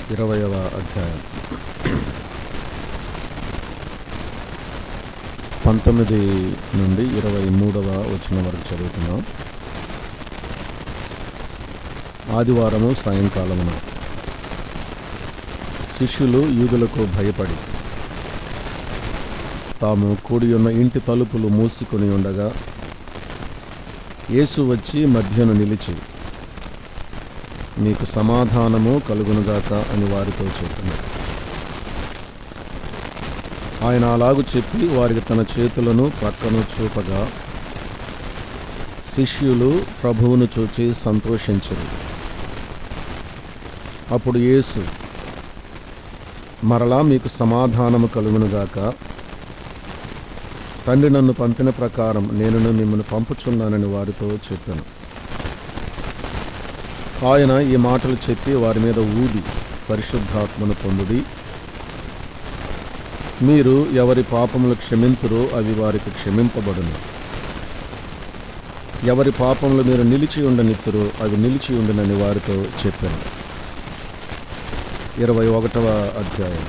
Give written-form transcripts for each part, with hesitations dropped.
20వ అధ్యాయం 19 నుండి 23వ వచనం వరకు చదువుతున్నాం. ఆదివారము సాయంకాలమున శిష్యులు యూదులకు భయపడి తాము కూడి ఉన్న ఇంటి తలుపులు మూసుకొని ఉండగా యేసు వచ్చి మధ్యను నిలిచి, మీకు సమాధానము కలుగునుగాక అని వారితో చెప్పాడు. ఆయన అలాగు చెప్పి వారికి తన చేతులను ప్రక్కను చూపగా శిష్యులు ప్రభువును చూచి సంతోషించారు. అప్పుడు యేసు మరలా మీకు సమాధానము కలుగునుగాక, తండ్రి నన్ను పంపిన ప్రకారం నేను మిమ్మల్ని పంపుచున్నానని వారితో చెప్పాను. ఆయన ఈ మాటలు చెప్పి వారి మీద ఊది పరిశుద్ధాత్మను పొందుడి. మీరు ఎవరి పాపములు క్షమింతురో అవి వారికి క్షమింపబడును, ఎవరి పాపములు మీరు నిలిచి ఉండనిత్తురో అవి నిలిచి ఉండునని వారితో చెప్పాను. 21వ అధ్యాయం.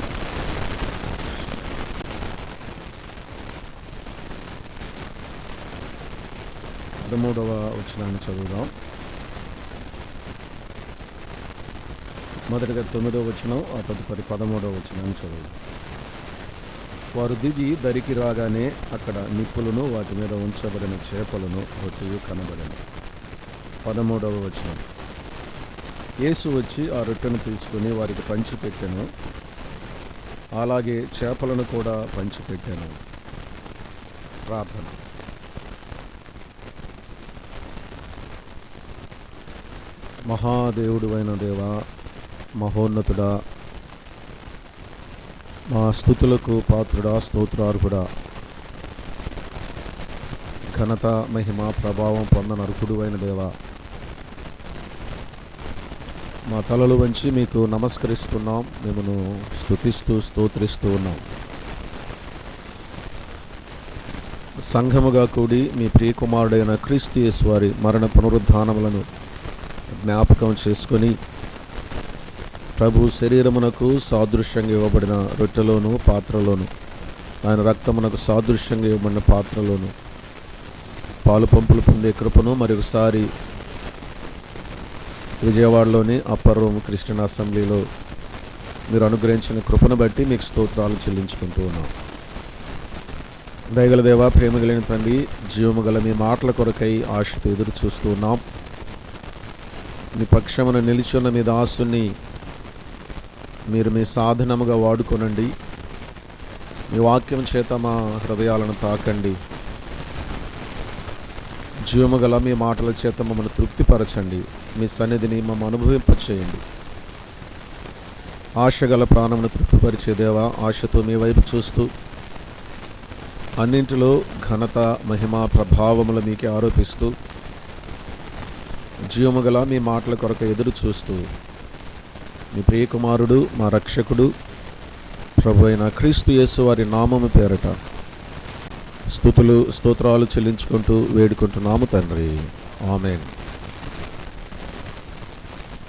పదమూడవ వచనాన్ని చదువుదాం. మొదటిగా 9వ వచనం, ఆ తదుపరి 13వ వచనాన్ని చదువుదాం. వారు దిగి దరికి రాగానే అక్కడ నిప్పులను వాటి మీద ఉంచబడిన చేపలను రొట్టెలు కనబడను. 13వ వచనం. యేసు వచ్చి ఆ రొట్టెను తీసుకుని వారికి పంచిపెట్టెను, అలాగే చేపలను కూడా పంచిపెట్టాను. ప్రార్థన. మహాదేవుడువైన దేవా, మహోన్నతుడా, మా స్తుతులకు పాత్రుడా, స్తోత్రార్హుడా, ఘనత మహిమ ప్రభావం పొందనర్హుడువైన దేవా, మా తలలు వంచి మీకు నమస్కరిస్తున్నాం, మిమ్మను స్తుతిస్తూ స్తోత్రిస్తూ ఉన్నాం. సంఘముగా కూడి మీ ప్రియకుమారుడైన క్రీస్తు యేసు వారి మరణ పునరుద్ధానములను జ్ఞాపకం చేసుకొని ప్రభు శరీరమునకు సాదృశ్యంగా ఇవ్వబడిన రొట్టెలోను పాత్రలోను, ఆయన రక్తమునకు సాదృశ్యంగా ఇవ్వబడిన పాత్రలోను పాలు పంపులు పొందే కృపను మరొకసారి విజయవాడలోని అప్పర్ రూమ్ క్రిస్టియన్ అసెంబ్లీలో మీరు అనుగ్రహించిన కృపను బట్టి మీకు స్తోత్రాలు చెల్లించుకుంటూ ఉన్నాం. దయగల దేవా, ప్రేమగలిగిన తండ్రి, జీవము గల మీ మాటల కొరకై ఆశతో ఎదురు చూస్తూ ఉన్నాం. మీ పక్షమున నిలిచున్న మీ దాసుని మీరు మీ సాధనముగా వాడుకొనండి. మీ వాక్యం చేత మా హృదయాలను తాకండి. జీవము గల మీ మాటల చేత మమ్మల్ని తృప్తిపరచండి. మీ సన్నిధిని మమ్మల్ని అనుభవింపచేయండి. ఆశగల ప్రాణమును తృప్తిపరిచేదేవా, ఆశతో మీ వైపు చూస్తూ అన్నింటిలో ఘనత మహిమ ప్రభావములు మీకే ఆరోపిస్తూ జీవము గల మీ మాటల కొరకు ఎదురు చూస్తూ మీ ప్రియకుమారుడు, మా రక్షకుడు, ప్రభు అయిన క్రీస్తు యేసు వారి నామము పేరట స్తుతులు స్తోత్రాలు చెల్లించుకుంటూ వేడుకుంటున్నాము తండ్రి, ఆమేన్.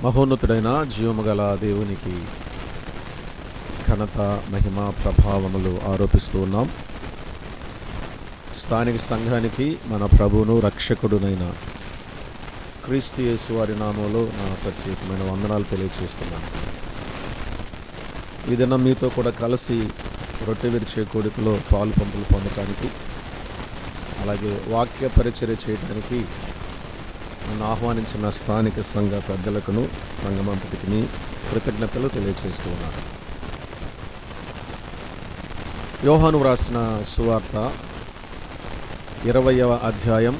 మహోన్నతుడైన జీవము గల దేవునికి ఘనత మహిమ ప్రభావములు ఆరోపిస్తూ ఉన్నాం. స్థానిక సంఘానికి మన ప్రభువును రక్షకుడునైన క్రీస్తు యేసు వారి నామంలో నా ప్రత్యేకమైన వందనాలు తెలియజేస్తున్నాను. ఈ దినం మీతో కూడా కలిసి రొట్టె విరిచే కోడికలో పాలు పంపులు పొందడానికి, అలాగే వాక్య పరిచర్య చేయడానికి నన్ను ఆహ్వానించిన స్థానిక సంఘ పెద్దలకును సంఘమంతటికి కృతజ్ఞతలు తెలియజేస్తూ ఉన్నాను. యోహాను వ్రాసిన సువార్త 20వ అధ్యాయం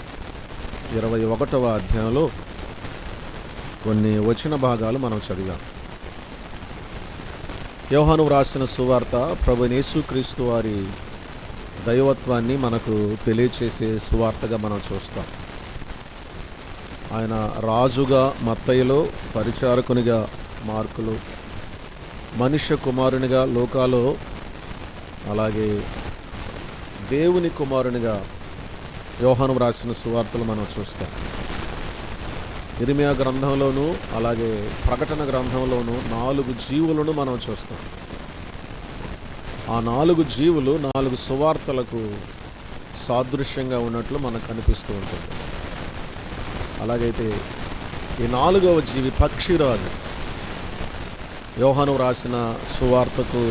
21వ అధ్యాయంలో కొన్ని వచన భాగాలు మనం చదివాం. యోహాను వ్రాసిన సువార్త ప్రభు యేసుక్రీస్తు వారి దైవత్వాన్ని మనకు తెలియచేసే సువార్తగా మనం చూస్తాం. ఆయన రాజుగా మత్తయిలో, పరిచారకునిగా మార్కులో, మనుష్య కుమారునిగా లోకాలో, అలాగే దేవుని కుమారునిగా యోహాను వ్రాసిన సువార్తలు మనం చూస్తాం. ఇర్మియా గ్రంథంలోనూ అలాగే ప్రకటన గ్రంథంలోనూ 4 జీవులను మనం చూస్తాం. ఆ 4 జీవులు 4 సువార్తలకు సాదృశ్యంగా ఉన్నట్లు మనకు కనిపిస్తూ ఉంటుంది. అలాగైతే ఈ 4వ జీవి పక్షిరాజు యోహాను రాసిన సువార్తకు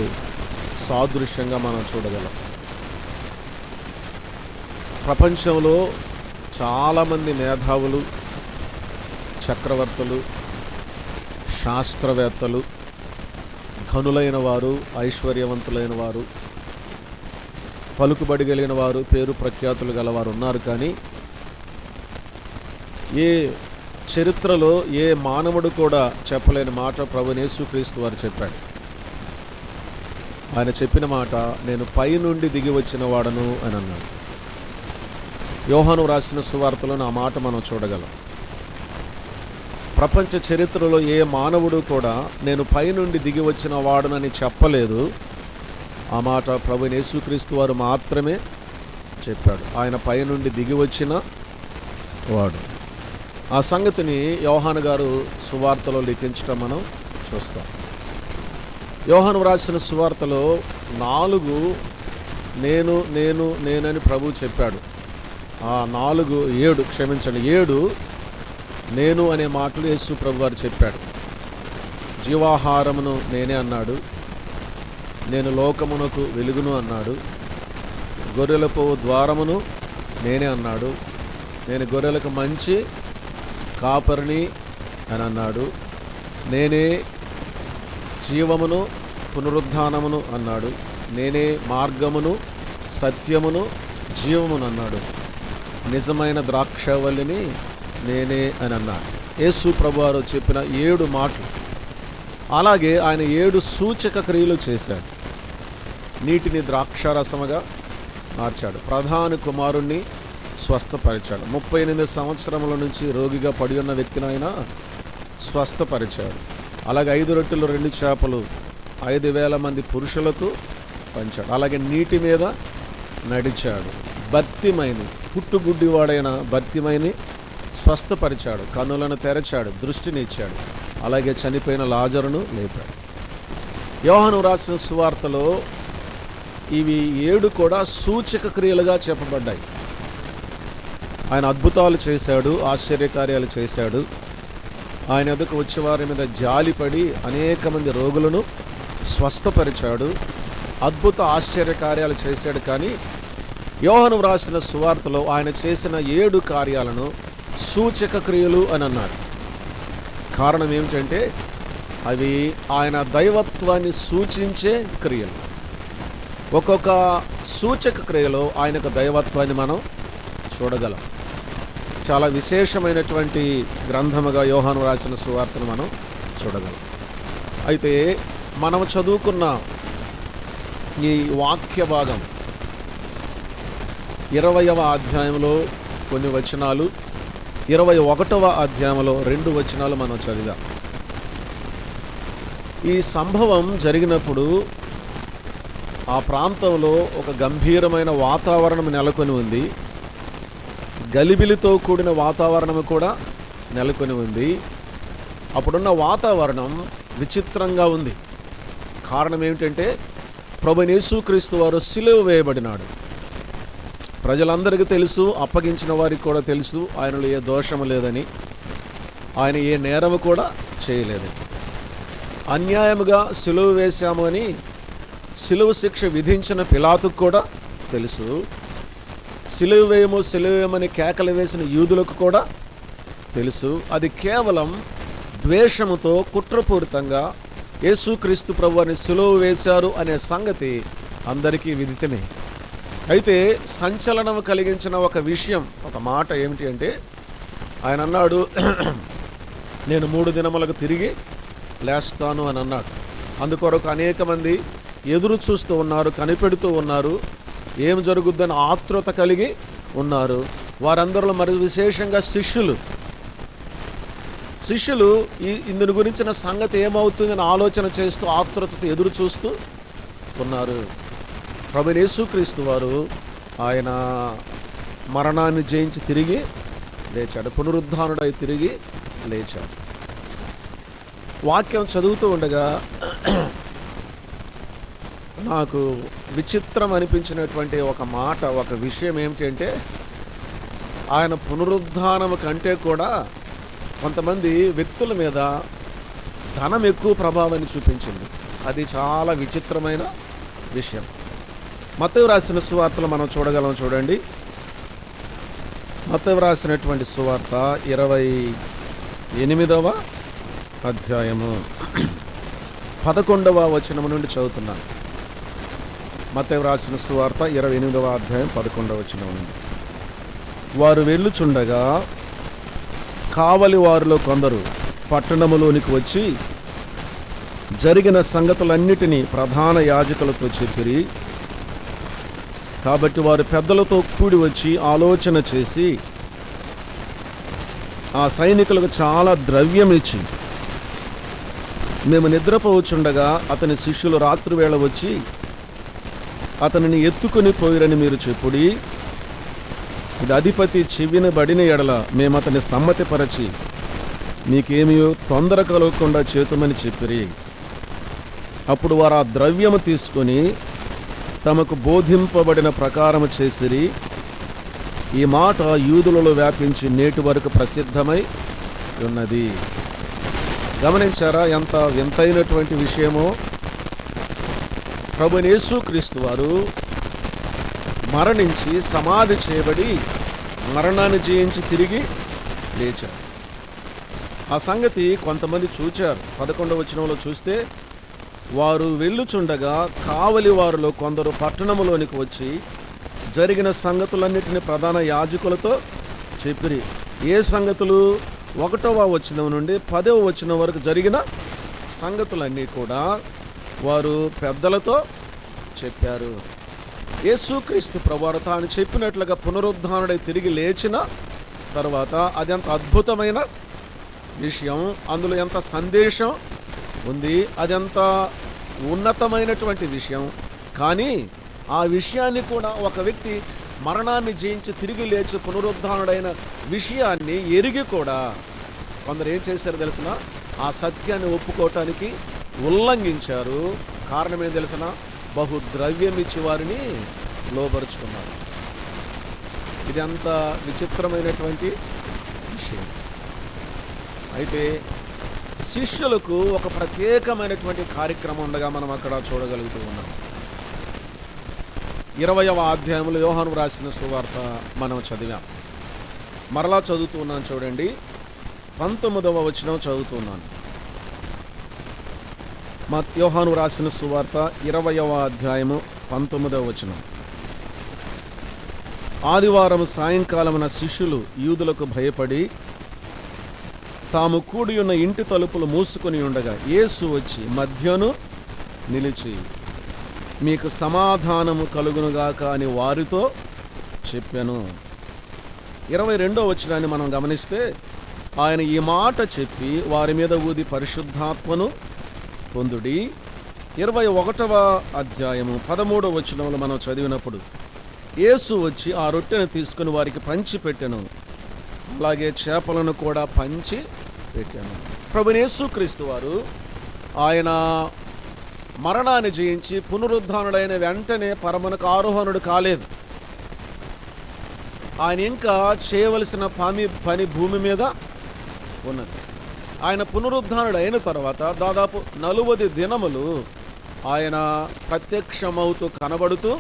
సాదృశ్యంగా మనం చూడగలం. ప్రపంచంలో చాలామంది మేధావులు, చక్రవర్తులు, శాస్త్రవేత్తలు, ఘనులైన వారు, ఐశ్వర్యవంతులైన వారు, పలుకుబడి కలిగిన వారు, పేరు ప్రఖ్యాతులు గలవారు ఉన్నారు. కానీ ఏ చరిత్రలో ఏ మానవుడు కూడా చెప్పలేని మాట ప్రభువైన యేసుక్రీస్తు వారు చెప్పాడు. ఆయన చెప్పిన మాట, నేను పైనుండి దిగి వచ్చిన వాడను అని అన్నాడు. యోహాను రాసిన సువార్తలో ఆ మాట మనం చూడగలం. ప్రపంచ చరిత్రలో ఏ మానవుడు కూడా నేను పైనుండి దిగి వచ్చిన వాడునని చెప్పలేదు. ఆ మాట ప్రభువైన యేసుక్రీస్తు వారు మాత్రమే చెప్పాడు. ఆయన పైనుండి దిగి వచ్చిన వాడు. ఆ సంగతిని యోహాను గారు సువార్తలో లిఖించడం మనం చూస్తాం. యోహాను రాసిన సువార్తలో 4 నేనని ప్రభువు చెప్పాడు. ఆ 7 నేను అనే మాటలు యేసు ప్రభు వారు చెప్పాడు. జీవాహారమును నేనే అన్నాడు. నేను లోకమునకు వెలుగును అన్నాడు. గొర్రెలకు ద్వారమును నేనే అన్నాడు. నేను గొర్రెలకు మంచి కాపరిని అని అన్నాడు. నేనే జీవమును పునరుద్ధానమును అన్నాడు. నేనే మార్గమును సత్యమును జీవమును అన్నాడు. నిజమైన ద్రాక్షవల్లిని నేనే అని అన్నాడు. యేసు ప్రభువారు చెప్పిన 7 మాటలు. అలాగే ఆయన 7 సూచక క్రియలు చేశాడు. నీటిని ద్రాక్షారసముగా మార్చాడు. ప్రధాన కుమారుణ్ణి స్వస్థపరిచాడు. 38 సంవత్సరముల నుంచి రోగిగా పడి ఉన్న వ్యక్తిని ఆయన స్వస్థపరిచాడు. అలాగే 5 రొట్టెలు 2 చేపలు 5,000 మంది పురుషులకు పంచాడు. అలాగే నీటి మీద నడిచాడు. బర్తిమైని, పుట్టుగుడ్డివాడైన బర్తిమైని స్వస్థపరిచాడు. కన్నులను తెరచాడు, దృష్టిని ఇచ్చాడు. అలాగే చనిపోయిన లాజరును లేపాడు. యోహాను రాసిన సువార్తలో ఇవి 7 కూడా సూచక క్రియలుగా చెప్పబడ్డాయి. ఆయన అద్భుతాలు చేశాడు, ఆశ్చర్యకార్యాలు చేశాడు. ఆయన ఎదుకు వచ్చేవారి మీద జాలిపడి అనేక మంది రోగులను స్వస్థపరిచాడు. అద్భుత ఆశ్చర్యకార్యాలు చేశాడు. కానీ యోహాను రాసిన సువార్తలో ఆయన చేసిన 7 కార్యాలను సూచక క్రియలు అని అన్నాడు. కారణం ఏమిటంటే అవి ఆయన దైవత్వాన్ని సూచించే క్రియలు. ఒక్కొక్క సూచక క్రియలో ఆయనకు దైవత్వాన్ని మనం చూడగలం. చాలా విశేషమైనటువంటి గ్రంథముగా యోహాను రాసిన సువార్తను మనం చూడగలం. అయితే మనం చదువుకున్న ఈ వాక్య భాగం 20వ అధ్యాయంలో కొన్ని వచనాలు, 21వ అధ్యాయంలో 2 వచనాలు మనం చదివాం. ఈ సంభవం జరిగినప్పుడు ఆ ప్రాంతంలో ఒక గంభీరమైన వాతావరణం నెలకొని ఉంది. గలిబిలితో కూడిన వాతావరణం కూడా నెలకొని ఉంది. అప్పుడున్న వాతావరణం విచిత్రంగా ఉంది. కారణం ఏమిటంటే ప్రభువైన యేసుక్రీస్తు వారు సిలువ వేయబడినాడు. ప్రజలందరికీ తెలుసు, అప్పగించిన వారికి కూడా తెలుసు ఆయనలో ఏ దోషము లేదని, ఆయన ఏ నేరము కూడా చేయలేదని. అన్యాయముగా సిలువ వేశాము అని సిలువ శిక్ష విధించిన పిలాతుకు కూడా తెలుసు. సిలువ వేయమని కేకలు వేసిన యూదులకు కూడా తెలుసు. అది కేవలం ద్వేషముతో కుట్రపూరితంగా యేసుక్రీస్తు ప్రభువుని సిలువ వేశారు అనే సంగతి అందరికీ విదితమే. అయితే సంచలనం కలిగించిన ఒక విషయం, ఒక మాట ఏమిటి అంటే ఆయన అన్నాడు, నేను 3 దినములకు తిరిగి లేస్తాను అని అన్నాడు. అందుకొరకు అనేక మంది ఎదురు చూస్తూ ఉన్నారు, కనిపెడుతూ ఉన్నారు, ఏం జరుగుద్దని ఆతృత కలిగి ఉన్నారు. వారందరిలో మరి విశేషంగా శిష్యులు ఇందుని గురించిన సంగతి ఏమవుతుందని ఆలోచన చేస్తూ ఆతృతతో ఎదురు చూస్తూ ఉన్నారు. ప్రభువైన యేసుక్రీస్తు వారు ఆయన మరణాన్ని జయించి తిరిగి లేచాడు, పునరుద్ధానుడై తిరిగి లేచారు. వాక్యం చదువుతూ ఉండగా నాకు విచిత్రం అనిపించినటువంటి ఒక మాట, ఒక విషయం ఏమిటంటే, ఆయన పునరుద్ధానం కంటే కూడా కొంతమంది వ్యక్తుల మీద ధనం ఎక్కువ ప్రభావాన్ని చూపించింది. అది చాలా విచిత్రమైన విషయం. మత్తయి రాసిన సువార్తలు మనం చూడగలం. చూడండి, మత్తయి రాసినటువంటి సువార్త 28వ అధ్యాయము 11వ వచనం నుండి చదువుతున్నాను. మత్తయి రాసిన సువార్త 28వ అధ్యాయం 11వ వచనం నుండి. వారు వెళ్ళుచుండగా కావలి వారిలో కొందరు పట్టణములోనికి వచ్చి జరిగిన సంగతులన్నిటినీ ప్రధాన యాజకులతో చెప్పిరి. కాబట్టి వారు పెద్దలతో కూడి వచ్చి ఆలోచన చేసి ఆ సైనికులకు చాలా ద్రవ్యం ఇచ్చి, మేము నిద్రపోవచ్చుండగా అతని శిష్యులు రాత్రివేళ వచ్చి అతనిని ఎత్తుకొని పోయిరని మీరు చెప్పుడి. ఇది అధిపతి చెవిన బడిన ఎడల మేము అతన్ని సమ్మతిపరచి మీకేమీ తొందర కలగకుండా చేతుమని చెప్పిరి. అప్పుడు వారు ఆ ద్రవ్యము తీసుకొని తమకు బోధింపబడిన ప్రకారము చేసిరి. ఈ మాట యూదులలో వ్యాపించి నేటి వరకు ప్రసిద్ధమై ఉన్నది. గమనించారా ఎంత వింతైనటువంటి విషయమో? ప్రభువైన యేసుక్రీస్తు వారు మరణించి సమాధి చేయబడి మరణాన్ని జయించి తిరిగి లేచారు. ఆ సంగతి కొంతమంది చూచారు. 11వ వచనంలో చూస్తే, వారు వెళ్ళుచుండగా కావలి వారిలో కొందరు పట్టణములోనికి వచ్చి జరిగిన సంగతులన్నిటిని ప్రధాన యాజకులతో చెప్పిరి. ఏ సంగతులు? 1వ వచనం నుండి 10వ వచనం వరకు జరిగిన సంగతులన్నీ కూడా వారు పెద్దలతో చెప్పారు. యేసుక్రీస్తు ప్రభువారు తాను చెప్పినట్లుగా పునరుద్ధానుడై తిరిగి లేచిన తర్వాత అది ఎంత అద్భుతమైన విషయం, అందులో ఎంత సందేశం ఉంది, అదెంత ఉన్నతమైనటువంటి విషయం. కానీ ఆ విషయాన్ని కూడా ఒక వ్యక్తి మరణాన్ని జయించి తిరిగి లేచి పునరుద్ధానుడైన విషయాన్ని ఎరిగి కూడా కొందరు ఏం చేశారు తెలిసిన? ఆ సత్యాన్ని ఒప్పుకోవటానికి ఉల్లంఘించారు. కారణం ఏం తెలిసిన? బహు ద్రవ్యం ఇచ్చి వారిని లోబరుచుకున్నారు. ఇది అంత విచిత్రమైనటువంటి విషయం. అయితే శిష్యులకు ఒక ప్రత్యేకమైనటువంటి కార్యక్రమం ఉండగా మనం అక్కడ చూడగలుగుతూ ఉన్నాం. 20వ అధ్యాయంలో యోహాను రాసిన సువార్త మనం చదివాం. మరలా చదువుతూ ఉన్నాను చూడండి, 19వ వచనం చదువుతున్నాను. యోహాను రాసిన సువార్త 20వ అధ్యాయము 19వ వచనం. ఆదివారం సాయంకాలమున శిష్యులు యూదులకు భయపడి తాము కూడి ఉన్న ఇంటి తలుపులు మూసుకొని ఉండగా యేసు వచ్చి మధ్యను నిలిచి, మీకు సమాధానము కలుగునుగాక అని వారితో చెప్పాను. 22వ వచనాన్ని మనం గమనిస్తే, ఆయన ఈ మాట చెప్పి వారి మీద ఊది పరిశుద్ధాత్మను పొందుడి. 21వ అధ్యాయము 13వ వచనంలో మనం చదివినప్పుడు, యేసు వచ్చి ఆ రొట్టెను తీసుకుని వారికి పంచి పెట్టెను, అలాగే చేపలను కూడా పంచి పెట్టాను. ప్రభువైన యేసుక్రీస్తు వారు ఆయన మరణాన్ని జయించి పునరుద్ధానుడైన వెంటనే పరమునకు ఆరోహణుడు కాలేదు. ఆయన ఇంకా చేయవలసిన పని భూమి మీద ఉన్నది. ఆయన పునరుద్ధానుడు అయిన తర్వాత దాదాపు 40 దినములు ఆయన ప్రత్యక్షమవుతూ కనబడుతూ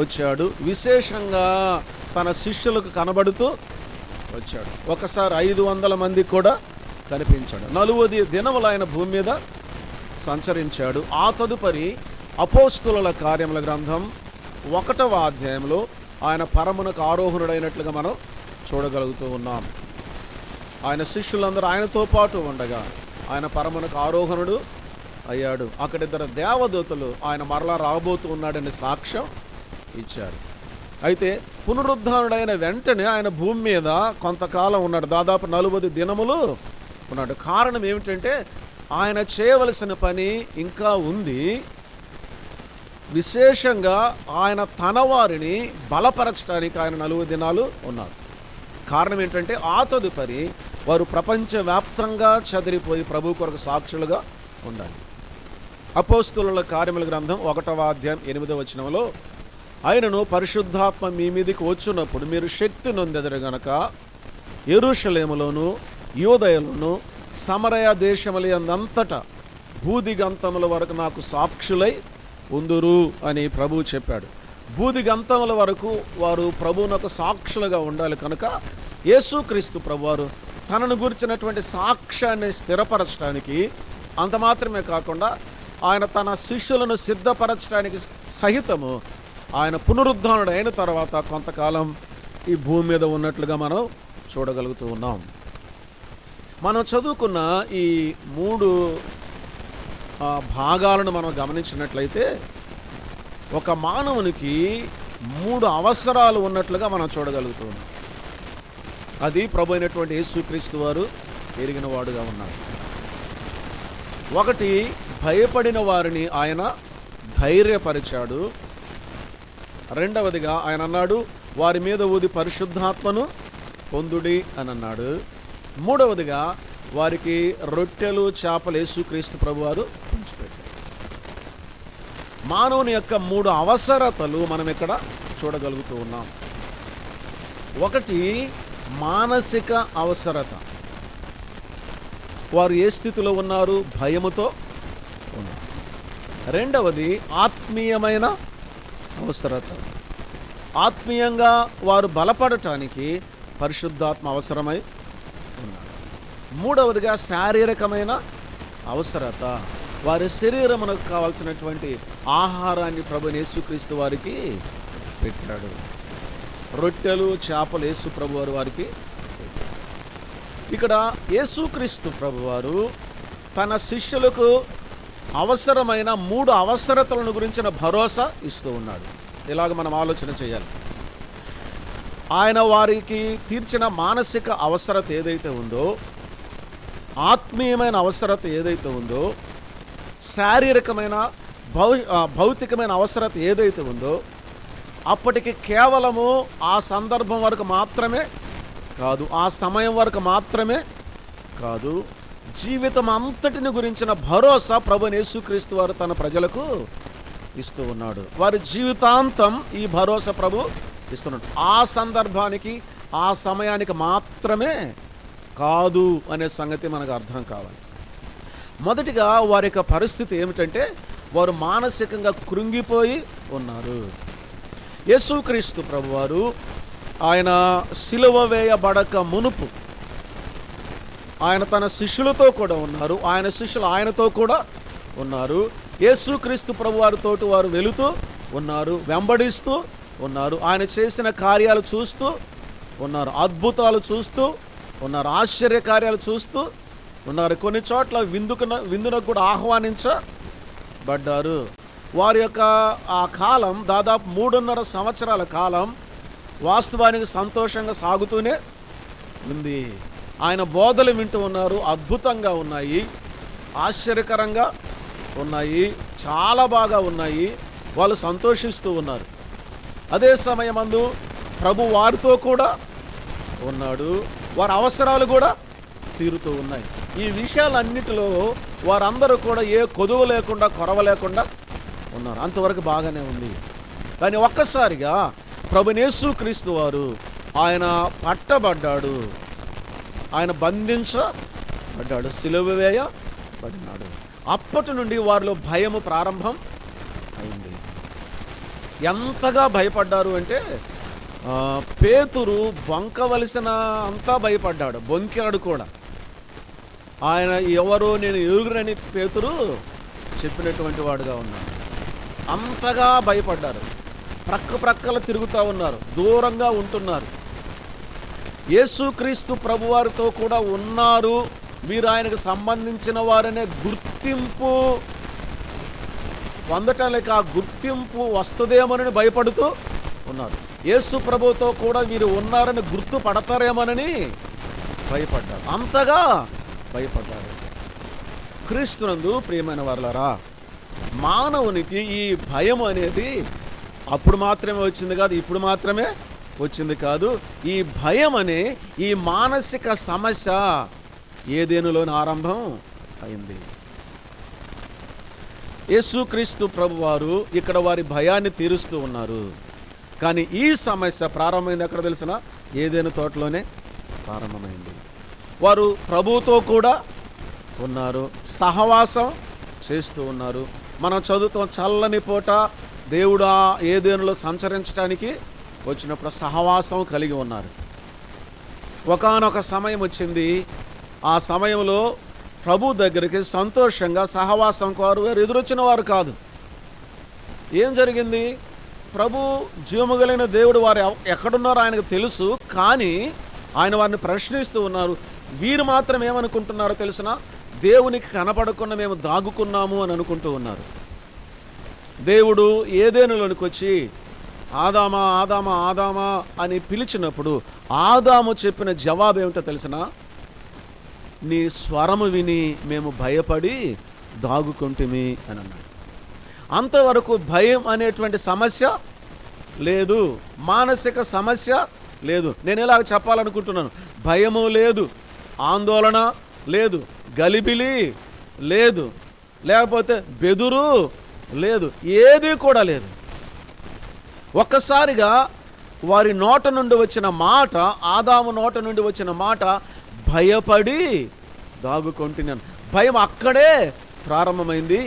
వచ్చాడు. విశేషంగా తన శిష్యులకు కనబడుతూ వచ్చాడు. ఒకసారి 500 మందికి కూడా కనిపించాడు. 40 దినములు ఆయన భూమి మీద సంచరించాడు. ఆ తదుపరి అపోస్తుల కార్యముల గ్రంథం 1వ అధ్యాయంలో ఆయన పరమునకు ఆరోహణుడైనట్లుగా మనం చూడగలుగుతూ ఉన్నాం. ఆయన శిష్యులందరూ ఆయనతో పాటు ఉండగా ఆయన పరమునకు ఆరోహణుడు అయ్యాడు. అక్కడిద్దరు దేవదూతలు ఆయన మరలా రాబోతూ ఉన్నాడని సాక్ష్యం ఇచ్చారు. అయితే పునరుద్ధానుడైన వెంటనే ఆయన భూమి మీద కొంతకాలం ఉన్నాడు. దాదాపు 40 దినములు ఉన్నాడు. కారణం ఏమిటంటే ఆయన చేయవలసిన పని ఇంకా ఉంది. విశేషంగా ఆయన తన వారిని బలపరచడానికి ఆయన 40 దినాలు ఉన్నారు. కారణం ఏంటంటే ఆ తదుపరి వారు ప్రపంచవ్యాప్తంగా చెదిరిపోయి ప్రభు కొరకు సాక్షులుగా ఉండాలి. అపోస్తులుల కార్యముల గ్రంథం 1వ అధ్యాయం 8వ వచనంలో, ఆయనను పరిశుద్ధాత్మ మీ మీదికి వచ్చినప్పుడు మీరు శక్తి నొందెదరు గనక యెరూషలేములోను యూదయలోను సమరయ దేశములందంతటా భూదిగంతముల వరకు నాకు సాక్షులై ఉందురు అని ప్రభు చెప్పాడు. భూదిగంతముల వరకు వారు ప్రభువునకు సాక్షులుగా ఉండాలి కనుక యేసుక్రీస్తు ప్రభువారు తనను గురించినటువంటి సాక్ష్యాన్ని స్థిరపరచడానికి, అంత మాత్రమే కాకుండా ఆయన తన శిష్యులను సిద్ధపరచడానికి సహితము ఆయన పునరుద్ధానుడు అయిన తర్వాత కొంతకాలం ఈ భూమి మీద ఉన్నట్లుగా మనం చూడగలుగుతూ ఉన్నాం. మనం చదువుకున్న ఈ 3 భాగాలను మనం గమనించినట్లయితే ఒక మానవునికి 3 అవసరాలు ఉన్నట్లుగా మనం చూడగలుగుతూ ఉన్నాం. అది ప్రభు అయినటువంటి యేసుక్రీస్తు వారు ఎరిగిన వాడుగా ఉన్నాడు. 1, భయపడిన వారిని ఆయన ధైర్యపరిచాడు. 2వదిగా ఆయన అన్నాడు, వారి మీద ఊది పరిశుద్ధాత్మను పొందుడి అని అన్నాడు. 3వదిగా వారికి రొట్టెలు చేపలు యేసుక్రీస్తు ప్రభువారు పంచిపెట్టారు. మానవుని యొక్క 3 అవసరతలు మనం ఇక్కడ చూడగలుగుతూ ఉన్నాం. 1, మానసిక అవసరత. వారు ఏ స్థితిలో ఉన్నారు? భయముతో ఉన్నారు. 2వది ఆత్మీయమైన అవసరత. ఆత్మీయంగా వారు బలపడటానికి పరిశుద్ధాత్మ అవసరమై ఉన్నారు. 3వదిగా శారీరకమైన అవసరత. వారి శరీరమునకు కావాల్సినటువంటి ఆహారాన్ని ప్రభు యేసుక్రీస్తు వారికి పెట్టాడు. రొట్టెలు చేపలు యేసు ప్రభు వారికి. ఇక్కడ యేసుక్రీస్తు ప్రభువారు తన శిష్యులకు అవసరమైన 3 అవసరతలను గురించిన భరోసా ఇస్తూ ఉన్నాడు. ఇలాగ మనం ఆలోచన చేయాలి. ఆయన వారికి తీర్చిన మానసిక అవసరత ఏదైతే ఉందో, ఆత్మీయమైన అవసరత ఏదైతే ఉందో, శారీరకమైన భౌతికమైన అవసరత ఏదైతే ఉందో, అప్పటికి కేవలము ఆ సందర్భం వరకు మాత్రమే కాదు, ఆ సమయం వరకు మాత్రమే కాదు, జీవితం అంతటిని గురించిన భరోసా ప్రభువైన యేసుక్రీస్తు వారు తన ప్రజలకు ఇస్తూ ఉన్నాడు. వారి జీవితాంతం ఈ భరోసా ప్రభు ఇస్తున్నాడు. ఆ సందర్భానికి ఆ సమయానికి మాత్రమే కాదు అనే సంగతి మనకు అర్థం కావాలి. మొదటిగా వారి యొక్క పరిస్థితి ఏమిటంటే, వారు మానసికంగా కృంగిపోయి ఉన్నారు. యేసుక్రీస్తు ప్రభువారు ఆయన సిలువ వేయబడక మునుపు ఆయన తన శిష్యులతో కూడా ఉన్నారు. ఆయన శిష్యులు ఆయనతో కూడా ఉన్నారు. యేసుక్రీస్తు ప్రభువారితో వారు వెళుతూ ఉన్నారు, వెంబడిస్తూ ఉన్నారు. ఆయన చేసిన కార్యాలు చూస్తూ ఉన్నారు, అద్భుతాలు చూస్తూ ఉన్నారు, ఆశ్చర్య కార్యాలు చూస్తూ ఉన్నారు. కొన్ని చోట్ల విందునకు కూడా ఆహ్వానించబడ్డారు. వారి యొక్క ఆ కాలం దాదాపు 3.5 సంవత్సరాల కాలం వాస్తవానికి సంతోషంగా సాగుతూనే ఉంది. ఆయన బోధలు వింటూ ఉన్నారు, అద్భుతంగా ఉన్నాయి, ఆశ్చర్యకరంగా ఉన్నాయి, చాలా బాగా ఉన్నాయి. వాళ్ళు సంతోషిస్తూ ఉన్నారు. అదే సమయమందు ప్రభు వారితో కూడా ఉన్నాడు. వారి అవసరాలు కూడా తీరుతూ ఉన్నాయి. ఈ విషయాలన్నిటిలో వారందరూ కూడా ఏ కొదువ లేకుండా, కొరవ లేకుండా ఉన్నారు. అంతవరకు బాగానే ఉంది. కానీ ఒక్కసారిగా ప్రభువైన యేసుక్రీస్తు వారు ఆయన పట్టబడ్డాడు, ఆయన బంధించబడ్డాడు, సిలువ వేయబడినాడు. అప్పటి నుండి వారిలో భయము ప్రారంభం అయింది. ఎంతగా భయపడ్డారు అంటే, పేతురు బొంకవలసిన అంతా భయపడ్డాడు, బొంకాడు కూడా. ఆయన ఎవరో నేను ఎరుగురని పేతురు చెప్పినటువంటి వాడుగా ఉన్నాడు. అంతగా భయపడ్డారు. ప్రక్కల తిరుగుతూ ఉన్నారు, దూరంగా ఉంటున్నారు. యేసుక్రీస్తు ప్రభువారితో కూడా ఉన్నారు, మీరు ఆయనకు సంబంధించిన వారనే గుర్తింపు పొందటం లేక ఆ గుర్తింపు వస్తుందేమోనని భయపడుతూ ఉన్నారు. యేసు ప్రభుతో కూడా వీరు ఉన్నారని గుర్తుపడతారేమోనని భయపడ్డారు. అంతగా భయపడ్డారు. క్రీస్తునందు ప్రియమైన వారలారా, మానవునికి ఈ భయం అనేది అప్పుడు మాత్రమే వచ్చింది కాదు, ఇప్పుడు మాత్రమే వచ్చింది కాదు. ఈ భయం అనే ఈ మానసిక సమస్య ఏదెనులోని ఆరంభం అయింది. యేసుక్రీస్తు ప్రభువారు ఇక్కడ వారి భయాన్ని తీరుస్తూ ఉన్నారు. కానీ ఈ సమస్య ప్రారంభమైంది ఎక్కడ తెలిసిన? ఏదెను తోటలోనే ప్రారంభమైంది. వారు ప్రభువుతో కూడా ఉన్నారు, సహవాసం చేస్తూ ఉన్నారు. మనం చదువుతాం, చల్లని పూట దేవుడు ఏదెనులో సంచరించడానికి వచ్చినప్పుడు సహవాసం కలిగి ఉన్నారు. ఒకానొక సమయం వచ్చింది. ఆ సమయంలో ప్రభు దగ్గరికి సంతోషంగా సహవాసం కోరు ఎదురొచ్చిన వారు కాదు. ఏం జరిగింది? ప్రభు జీవము కలిగిన దేవుడు వారు ఎక్కడున్నారో ఆయనకు తెలుసు. కానీ ఆయన వారిని ప్రశ్నిస్తూ ఉన్నారు. వీరు మాత్రం ఏమనుకుంటున్నారో తెలిసిన? దేవునికి కనపడకుండా మేము దాగుకున్నాము అని అనుకుంటూ ఉన్నారు. దేవుడు ఏదేనులోనికి వచ్చి ఆదామా ఆదామా ఆదామా అని పిలిచినప్పుడు ఆదాము చెప్పిన జవాబు ఏమిటో తెలిసిన? నీ స్వరము విని మేము భయపడి దాగుకుంటుమి అని అన్నాడు. అంతవరకు భయం అనేటువంటి సమస్య లేదు, మానసిక సమస్య లేదు. నేను ఇలాగ చెప్పాలనుకుంటున్నాను. భయము లేదు, ఆందోళన లేదు, గలిబిలి లేదు, లేకపోతే బెదురు లేదు, ఏది కూడా లేదు. ఒక్కసారిగా వారి నోట నుండి వచ్చిన మాట, ఆదాము నోట నుండి వచ్చిన మాట, భయపడి దాగుకుంటున్నాను. భయం అక్కడే ప్రారంభమైంది.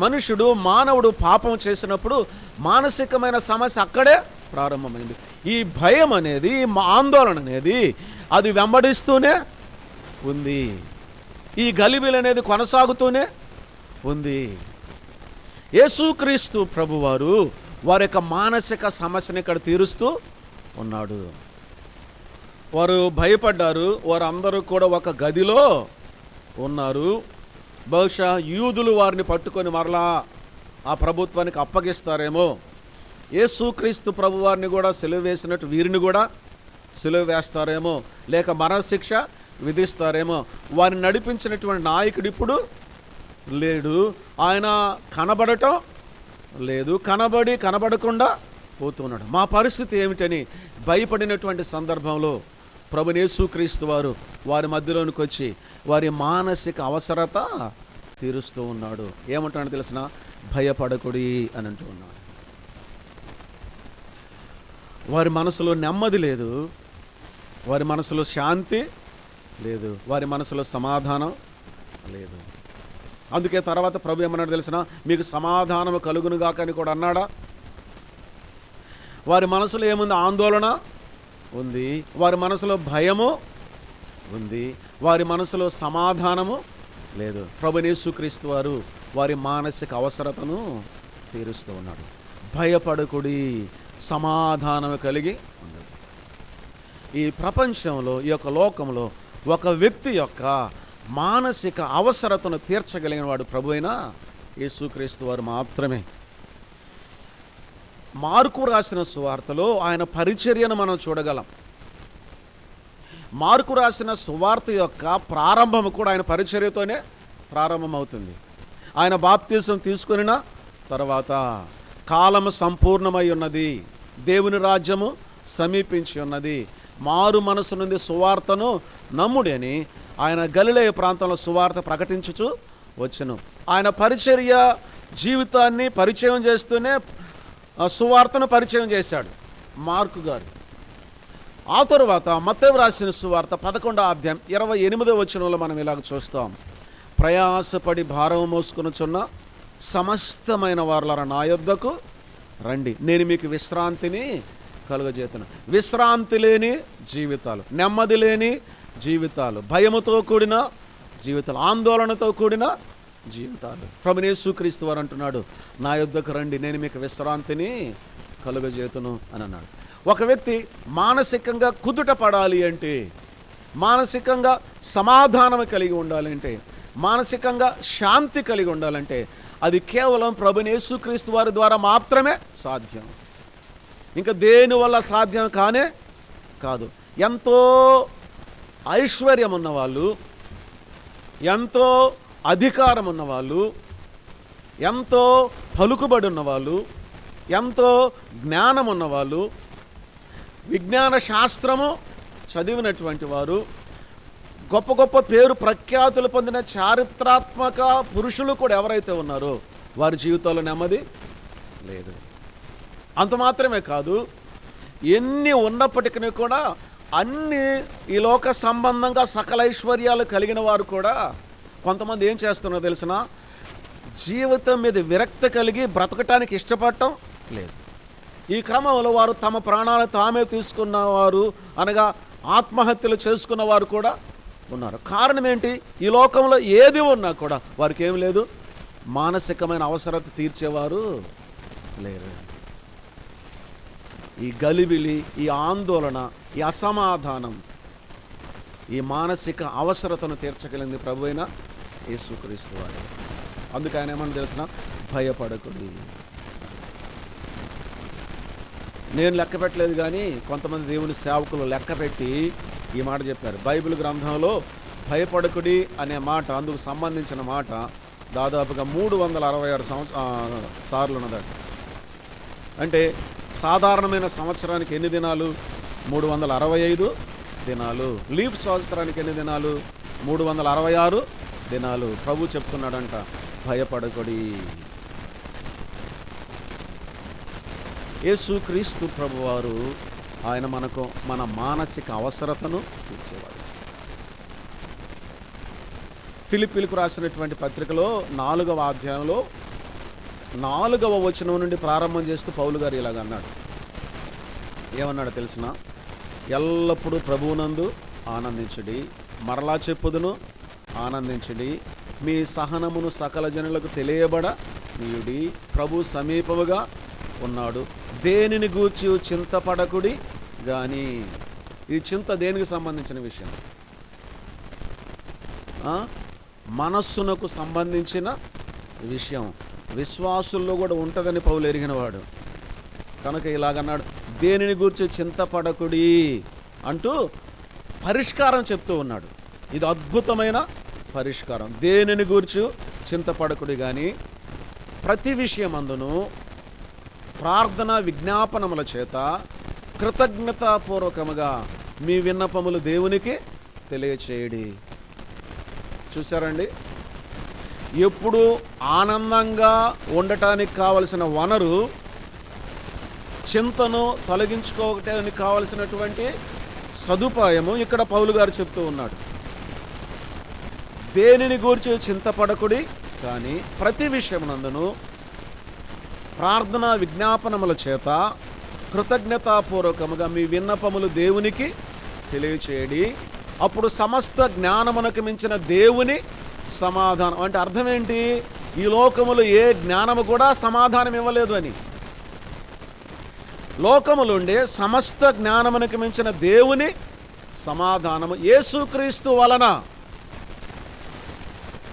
మనుషుడు మానవుడు పాపం చేసినప్పుడు మానసికమైన సమస్య అక్కడే ప్రారంభమైంది. ఈ భయం అనేది, ఆందోళన అనేది అది వెంబడిస్తూనే ఉంది. ఈ గలిబిలి అనేది కొనసాగుతూనే ఉంది. యేసుక్రీస్తు ప్రభువారు వారి యొక్క మానసిక సమస్యని ఇక్కడ తీరుస్తూ ఉన్నాడు. వారు భయపడ్డారు. వారు అందరూ కూడా ఒక గదిలో ఉన్నారు. బహుశా యూదులు వారిని పట్టుకొని మరలా ఆ ప్రభుత్వానికి అప్పగిస్తారేమో. యేసుక్రీస్తు ప్రభు వారిని కూడా సిలువ వేసినట్టు వీరిని కూడా సిలువ వేస్తారేమో, లేక మరణశిక్ష విధిస్తారేమో. వారిని నడిపించినటువంటి నాయకుడు ఇప్పుడు లేడు. ఆయన కనబడటం లేదు, కనబడకుండా పోతున్నాడు. మా పరిస్థితి ఏమిటని భయపడినటువంటి సందర్భంలో ప్రభువైన యేసుక్రీస్తు వారు వారి మధ్యలోనికి వచ్చి వారి మానసిక అవసరత తీరుస్తూ ఉన్నాడు. ఏమంటాడో తెలిసిన? భయపడకుడి అని అంటూ ఉన్నాడు. వారి మనసులో నెమ్మది లేదు, వారి మనసులో శాంతి లేదు, వారి మనసులో సమాధానం లేదు. అందుకే తర్వాత ప్రభు ఏమన్నాడు తెలిసిన? మీకు సమాధానము కలుగునుగాక అని కూడా అన్నాడా? వారి మనసులో ఏముంది? ఆందోళన ఉంది, వారి మనసులో భయము ఉంది, వారి మనసులో సమాధానము లేదు. ప్రభువైన యేసుక్రీస్తు వారు వారి మానసిక అవసరతను తీరుస్తూ ఉన్నాడు. భయపడకుడి, సమాధానము కలిగి ఉండదు. ఈ ప్రపంచంలో, ఈ యొక్క లోకంలో ఒక వ్యక్తి యొక్క మానసిక అవసరతను తీర్చగలిగిన వాడు ప్రభువైన యేసుక్రీస్తు వారు మాత్రమే. మార్కు రాసిన సువార్తలో ఆయన పరిచర్యను మనం చూడగలం. మార్కు రాసిన సువార్త యొక్క ప్రారంభము కూడా ఆయన పరిచర్యతోనే ప్రారంభమవుతుంది. ఆయన బాప్తిసం తీసుకున్న తర్వాత కాలము సంపూర్ణమై ఉన్నది, దేవుని రాజ్యము సమీపించి ఉన్నది, మారు మనసు నుండి సువార్తను నమ్ముడి అని ఆయన గలిలయ ప్రాంతంలో సువార్త ప్రకటించుచు వచ్చెను. ఆయన పరిచర్య జీవితాన్ని పరిచయం చేస్తూనే సువార్తను పరిచయం చేశాడు మార్కు గారు. ఆ తరువాత మత్తయి రాసిన సువార్త 11వ అధ్యాయం 28వ వచనంలో మనం ఇలాగ చూస్తాం. ప్రయాసపడి భారం మోసుకొనుచున్న సమస్తమైన వారలారా నా యొద్దకు రండి, నేను మీకు విశ్రాంతిని కలుగజేతును. విశ్రాంతి లేని జీవితాలు, నెమ్మది లేని జీవితాలు, భయముతో కూడిన జీవితాలు, ఆందోళనతో కూడిన జీవితాలు. ప్రభువైన యేసుక్రీస్తు వారు అంటున్నాడు, నా యొద్దకు రండి, నేను మీకు విశ్రాంతిని కలుగజేతును అని అన్నాడు. ఒక వ్యక్తి మానసికంగా కుదుట పడాలి అంటే, మానసికంగా సమాధానం కలిగి ఉండాలంటే, మానసికంగా శాంతి కలిగి ఉండాలంటే అది కేవలం ప్రభువైన యేసుక్రీస్తు వారి ద్వారా మాత్రమే సాధ్యం. ఇంకా దేనివల్ల సాధ్యం కానే కాదు. ఎంతో ఐశ్వర్యం ఉన్నవాళ్ళు, ఎంతో అధికారం ఉన్నవాళ్ళు, ఎంతో పలుకుబడి ఉన్నవాళ్ళు, ఎంతో జ్ఞానం ఉన్నవాళ్ళు, విజ్ఞాన శాస్త్రము చదివినటువంటి వారు, గొప్ప గొప్ప పేరు ప్రఖ్యాతులు పొందిన చారిత్రాత్మక పురుషులు కూడా ఎవరైతే ఉన్నారో వారి జీవితాల్లో నెమ్మది లేదు. అంత మాత్రమే కాదు, ఎన్ని ఉన్నప్పటికీ కూడా అన్ని ఈ లోక సంబంధంగా సకల ఐశ్వర్యాలు కలిగిన వారు కూడా కొంతమంది ఏం చేస్తున్నారో తెలిసిన, జీవితం మీద విరక్తి కలిగి బ్రతకటానికి ఇష్టపడటం లేదు. ఈ క్రమంలో వారు తమ ప్రాణాలు తామే తీసుకున్నవారు, అనగా ఆత్మహత్యలు చేసుకున్న వారు కూడా ఉన్నారు. కారణం ఏంటి? ఈ లోకంలో ఏది ఉన్నా కూడా వారికి ఏం లేదు, మానసికమైన అవసరత తీర్చేవారు లేరు. ఈ గలిబిలి, ఈ ఆందోళన, ఈ అసమాధానం, ఈ మానసిక అవసరతను తీర్చగలిగింది ప్రభువైన యేసుక్రీస్తు వారు. అందుకే ఆయన ఏమన్నా తెలిసిన, భయపడకుడి. నేను లెక్క పెట్టలేదు, కానీ కొంతమంది దేవుని సేవకులు లెక్క పెట్టి ఈ మాట చెప్పారు. బైబిల్ గ్రంథంలో భయపడకుడి అనే మాట, అందుకు సంబంధించిన మాట దాదాపుగా 366 సార్లు ఉన్నదట. అంటే సాధారణమైన సంవత్సరానికి ఎన్ని దినాలు? 365 దినాలు. లీఫ్ సంవత్సరానికి ఎన్ని దినాలు? 366 దినాలు. ప్రభు చెప్తున్నాడంట, భయపడకుడి. యేసుక్రీస్తు ప్రభువారు ఆయన మనకు మన మానసిక అవసరతను తీర్చేవాడు. ఫిలిప్పీలకు రాసినటువంటి పత్రికలో 4వ అధ్యాయంలో 4వ వచనం నుండి ప్రారంభం చేస్తూ పౌలు గారు ఇలాగ అన్నాడు. ఏమన్నాడో తెలిసిన, ఎల్లప్పుడూ ప్రభువునందు ఆనందించుడి, మరలా చెప్పుదును ఆనందించుడి, మీ సహనమును సకల జనులకు తెలియబడ నీయుడి, ప్రభు సమీపముగా ఉన్నాడు, దేనిని గూర్చి చింతపడకుడి కానీ. ఈ చింత దేనికి సంబంధించిన విషయం? మనస్సునకు సంబంధించిన విషయం. విశ్వాసుల్లో కూడా ఉంటుందని పౌలు ఎరిగినవాడు కనుక ఇలాగన్నాడు, దేనిని గూర్చి చింతపడకుడి అంటూ పరిష్కారం చెప్తూ ఉన్నాడు. ఇది అద్భుతమైన పరిష్కారం. దేనిని గూర్చి చింతపడకుడి కానీ ప్రతి విషయమందును ప్రార్థన విజ్ఞాపనముల చేత కృతజ్ఞతాపూర్వకముగా మీ విన్నపములు దేవునికి తెలియచేయడి. చూసారండి, ఎప్పుడు ఆనందంగా ఉండటానికి కావలసిన వనరు చింతను తొలగించుకోవటానికి కావలసినటువంటి సదుపాయము ఇక్కడ పౌలు గారు చెప్తూ ఉన్నాడు. దేనిని గూర్చి చింతపడకుడి కానీ ప్రతి విషయమునందును ప్రార్థన విజ్ఞాపనముల చేత కృతజ్ఞతాపూర్వకముగా మీ విన్నపములు దేవునికి తెలియచేయడి. అప్పుడు సమస్త జ్ఞానమునకు మించిన దేవుని సమాధానం. అంటే అర్థం ఏంటి? ఈ లోకములో ఏ జ్ఞానము కూడా సమాధానం ఇవ్వలేదు అని. లోకములుండే సమస్త జ్ఞానమునకు మించిన దేవుని సమాధానము యేసుక్రీస్తు వలన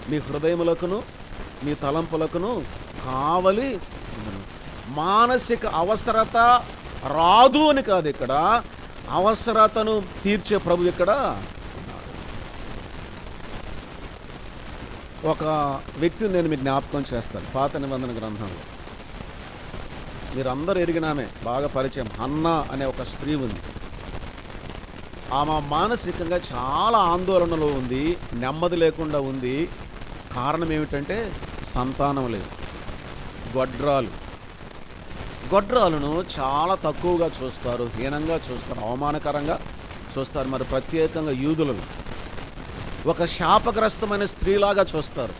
మీ హృదయములకును మీ తలంపులకును కావలి. మానసిక అవసరత రాదు అని కాదు, ఇక్కడ అవసరతను తీర్చే ప్రభు ఇక్కడ ఉన్నాడు. ఒక వ్యక్తిని నేను మీకు జ్ఞాపకం చేస్తాను. పాత నిబంధన గ్రంథంలో మీరందరూ ఎరిగినామే, బాగా పరిచయం. హన్నా అనే ఒక స్త్రీ ఉంది. ఆమె మానసికంగా చాలా ఆందోళనలో ఉంది, నెమ్మది లేకుండా ఉంది. కారణం ఏమిటంటే సంతానం లేదు. గొడ్రాలను చాలా తక్కువగా చూస్తారు, హీనంగా చూస్తారు, అవమానకరంగా చూస్తారు. మరి ప్రత్యేకంగా యూదులను ఒక శాపగ్రస్తమైన స్త్రీలాగా చూస్తారు.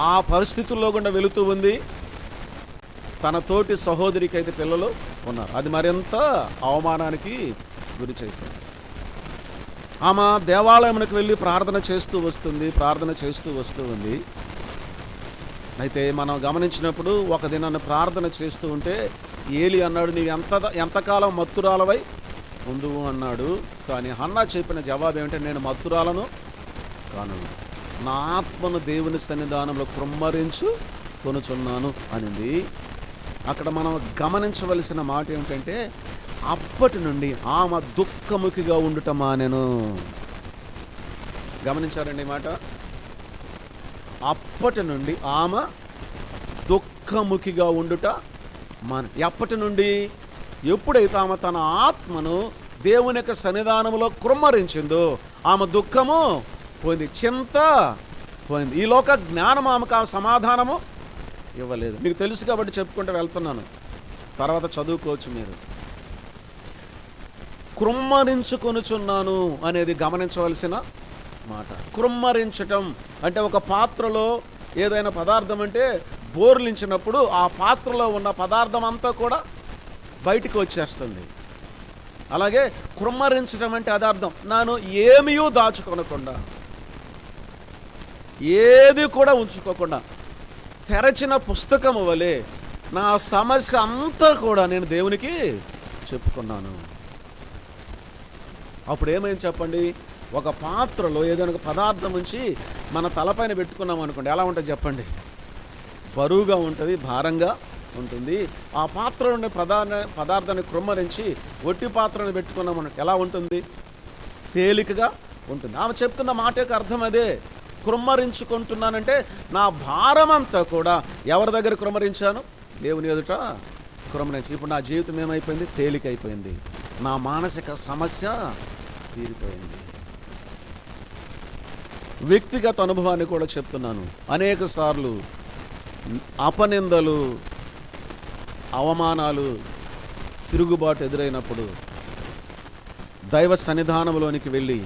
ఆ పరిస్థితుల్లో గుండా వెళుతూ ఉంది. తన తోటి సహోదరికి అయితే పిల్లలు ఉన్నారు. అది మరింత అవమానానికి గురి చేసింది. ఆమె దేవాలయంకి వెళ్ళి ప్రార్థన చేస్తూ వస్తూ ఉంది. అయితే మనం గమనించినప్పుడు ఒక దినాన్ని ప్రార్థన చేస్తూ ఉంటే ఏలి అన్నాడు, నీవు ఎంతకాలం మత్తురాలవై ఉందువు అన్నాడు. కానీ హన్నా చెప్పిన జవాబు ఏమిటంటే, నేను మత్తురాలను కాను, నా ఆత్మను దేవుని సన్నిధానంలో కృమ్మరించు కొనుచున్నాను అనింది. అక్కడ మనం గమనించవలసిన మాట ఏమిటంటే, అప్పటి నుండి ఆమె దుఃఖముఖిగా ఉండుట మానెను. గమనించారండి ఈ మాట? అప్పటి నుండి ఆమె దుఃఖముఖిగా ఉండుట ఎప్పటి నుండి? ఎప్పుడైతే ఆమె తన ఆత్మను దేవుని యొక్క సన్నిధానంలో కృమ్మరించిందో ఆమె దుఃఖము పోయింది, చింత పోయింది. ఈ లోక జ్ఞానం ఆమెకు ఆ సమాధానము ఇవ్వలేదు. మీకు తెలుసు కాబట్టి చెప్పుకుంటూ వెళ్తున్నాను, తర్వాత చదువుకోవచ్చు మీరు. కృమ్మరించుకొనుచున్నాను అనేది గమనించవలసిన మాట. కృమ్మరించటం అంటే ఒక పాత్రలో ఏదైనా పదార్థం అంటే బోర్లించినప్పుడు ఆ పాత్రలో ఉన్న పదార్థం అంతా కూడా బయటికి వచ్చేస్తుంది. అలాగే కృమ్మరించడం అంటే అది అర్థం, నేను ఏమీ దాచుకొనకుండా, ఏది కూడా ఉంచుకోకుండా తెరచిన పుస్తకము వలె నా సమస్య అంతా కూడా నేను దేవునికి చెప్పుకున్నాను. అప్పుడు ఏమైంది చెప్పండి? ఒక పాత్రలో ఏదైనా ఒక పదార్థం ఉంచి మన తలపైన పెట్టుకున్నాం అనుకోండి, ఎలా ఉంటుంది చెప్పండి? బరువుగా ఉంటుంది, భారంగా ఉంటుంది. ఆ పాత్ర ఉండే పదార్థాన్ని కృమ్మరించి ఒట్టి పాత్రను పెట్టుకున్నాం అనుకోండి, ఎలా ఉంటుంది? తేలికగా ఉంటుంది. ఆమె చెప్తున్న మాట యొక్క అర్థం అదే. కృమ్మరించుకుంటున్నానంటే నా భారం అంతా కూడా ఎవరి దగ్గర కృమ్మరించాను? దేవుని ఎదుట కృమ్మరించి. ఇప్పుడు నా జీవితం ఏమైపోయింది? తేలికైపోయింది. నా మానసిక సమస్య తీరిపోయింది. వ్యక్తిగత అనుభవాన్ని కూడా చెప్తున్నాను. అనేక సార్లు అపనిందలు, అవమానాలు, తిరుగుబాటు ఎదురైనప్పుడు దైవ సన్నిధానంలోనికి వెళ్ళి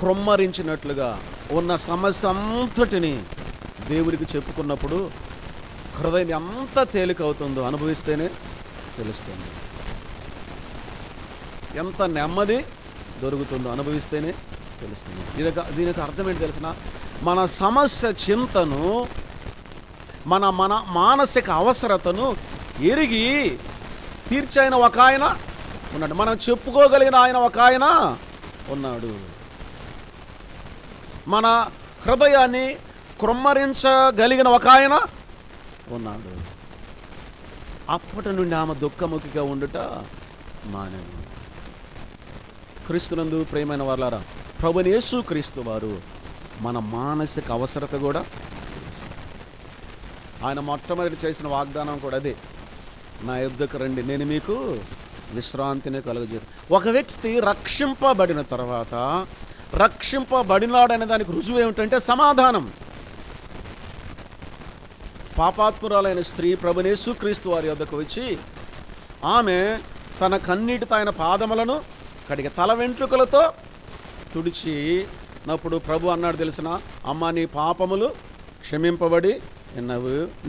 కృమ్మరించినట్లుగా ఉన్న సమస్య అంతటిని దేవుడికి చెప్పుకున్నప్పుడు హృదయం ఎంత తేలికవుతుందో అనుభవిస్తేనే తెలుస్తుంది. ఎంత నెమ్మది దొరుకుతుందో అనుభవిస్తేనే తెలుస్తుంది. దీనికి అర్థం ఏంటి తెలిసిన? మన సమస్య చింతను, మన మానసిక అవసరతను ఎరిగి తీర్చైన ఒక ఆయన ఉన్నాడు. మనం చెప్పుకోగలిగిన ఆయన ఒక ఆయన ఉన్నాడు. మన హృదయాన్ని కృమ్మరించగలిగిన ఒక ఆయన ఉన్నాడు. అప్పటి నుండి ఆమె దుఃఖముఖిగా ఉండుట మానేను. క్రీస్తునందు ప్రియమైన వారలారా, ప్రభువైన యేసు క్రీస్తు వారు మన మానసిక అవసరత కూడా, ఆయన మొట్టమొదటి చేసిన వాగ్దానం కూడా అదే, నా యొద్దకు రండి నేను మీకు విశ్రాంతిని కలుగజేయను. ఒక వ్యక్తి రక్షింపబడిన తర్వాత, రక్షింపబడినాడనే దానికి రుజువు ఏమిటంటే సమాధానం. పాపాత్మురాలైన స్త్రీ ప్రభువైన యేసు క్రీస్తు వారి యొద్దకు వచ్చి ఆమె తన కన్నీటితో ఆయన పాదములను కడిగి తల వెంట్రుకలతో తుడిచినప్పుడు ప్రభు అన్నాడు తెలిసిన, అమ్మ నీ పాపములు క్షమింపబడి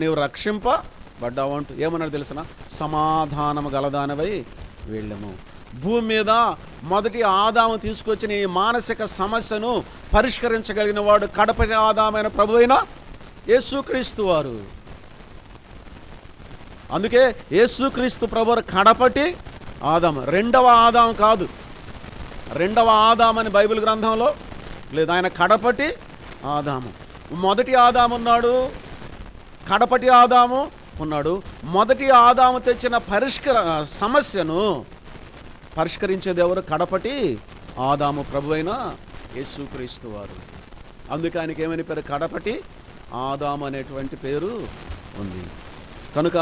నీవు రక్షింపబడ్డావు అంటూ ఏమన్నాడు తెలిసిన, సమాధానము గలదానవై వెళ్ళము. భూమి మీద మొదటి ఆదాము తీసుకొచ్చిన ఈ మానసిక సమస్యను పరిష్కరించగలిగిన వాడు కడపటి ఆదామైన ప్రభువైన యేసుక్రీస్తు వారు. అందుకే యేసుక్రీస్తు ప్రభువు కడపటి ఆదాము, రెండవ ఆదాము కాదు. రెండవ ఆదాము అని బైబిల్ గ్రంథంలో లేదు. ఆయన కడపటి ఆదాము. మొదటి ఆదాము ఉన్నాడు, కడపటి ఆదాము ఉన్నాడు. మొదటి ఆదాము తెచ్చిన సమస్యను పరిష్కరించేది ఎవరు? కడపటి ఆదాము ప్రభువైన యేసుక్రీస్తు వారు. అందుకే ఆయనకి ఏమని పేరు? కడపటి ఆదాము అనేటువంటి పేరు ఉంది. కనుక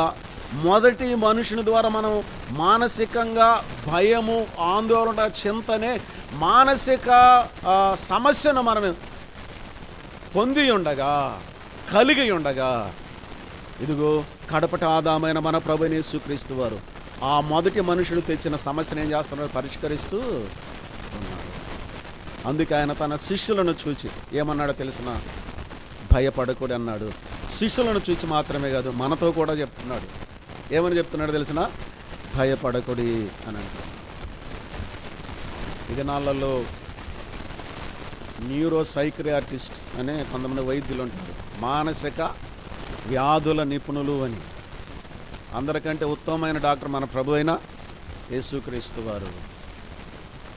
మొదటి మనుషుని ద్వారా మనం మానసికంగా భయము, ఆందోళన, చింతనే మానసిక సమస్యను మనం పొంది ఉండగా, కలిగి ఉండగా, ఇదిగో కడపటి ఆదామైన మన ప్రభువైన యేసుక్రీస్తు వారు ఆ మొదటి మనుషుడు తెచ్చిన సమస్యను ఏం చేస్తున్నారో పరిష్కరిస్తూ ఉన్నారు. అందుకే ఆయన తన శిష్యులను చూచి ఏమన్నాడో తెలిసిన, భయపడకూడదు అన్నాడు. శిష్యులను చూచి మాత్రమే కాదు, మనతో కూడా చెప్తున్నాడు. ఏమని చెప్తున్నాడు తెలిసిన? భయపడకూడి అని అంటాడు. ఈ దినాలలో న్యూరోసైక్రియాటిస్ట్ అనే కొంతమంది వైద్యులు ఉంటారు, మానసిక వ్యాధుల నిపుణులు అని. అందరికంటే ఉత్తమమైన డాక్టర్ మన ప్రభువైన యేసుక్రీస్తు వారు.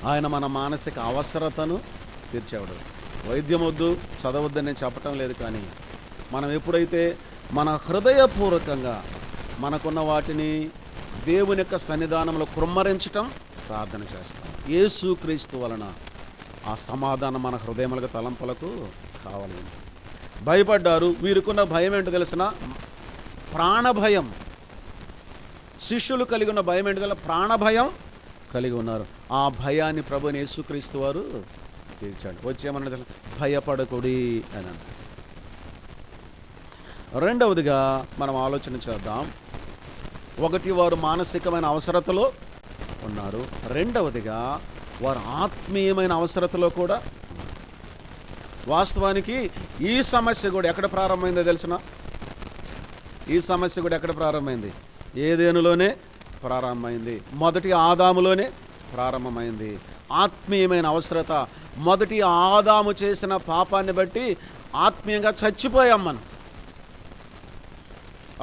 ఆయన మన మానసిక అవసరతను తీర్చేవాడు. వైద్యం వద్దు, చదవద్దని నేను చెప్పటం లేదు, కానీ మనం ఎప్పుడైతే మన హృదయపూర్వకంగా మనకున్న వాటిని దేవుని యొక్క సన్నిధానంలో కృమ్మరించటం, ప్రార్థన చేస్తాం, యేసుక్రీస్తు వలన ఆ సమాధానం మన హృదయములకు, తలంపులకు కావాలి. భయపడ్డారు. వీరికున్న భయం ఏంటో తెలిసిన? ప్రాణభయం. శిష్యులు కలిగి ఉన్న భయం ఏంటి? ప్రాణభయం కలిగి ఉన్నారు. ఆ భయాన్ని ప్రభువైన యేసుక్రీస్తు వారు తీర్చాడు. వచ్చేమన్నది భయపడకుడి అని అన్నాడు. రెండవదిగా మనం ఆలోచన చేద్దాం. ఒకటి, వారు మానసికమైన అవసరతలో ఉన్నారు. రెండవదిగా వారు ఆత్మీయమైన అవసరతలో కూడా ఉన్నారు. వాస్తవానికి ఈ సమస్య కూడా ఎక్కడ ప్రారంభమైందో తెలిసిన? ఈ సమస్య కూడా ఎక్కడ ప్రారంభమైంది? ఏదేనులోనే ప్రారంభమైంది. మొదటి ఆదాములోనే ప్రారంభమైంది. ఆత్మీయమైన అవసరత. మొదటి ఆదాము చేసిన పాపాన్ని బట్టి ఆత్మీయంగా చచ్చిపోయాం మనం.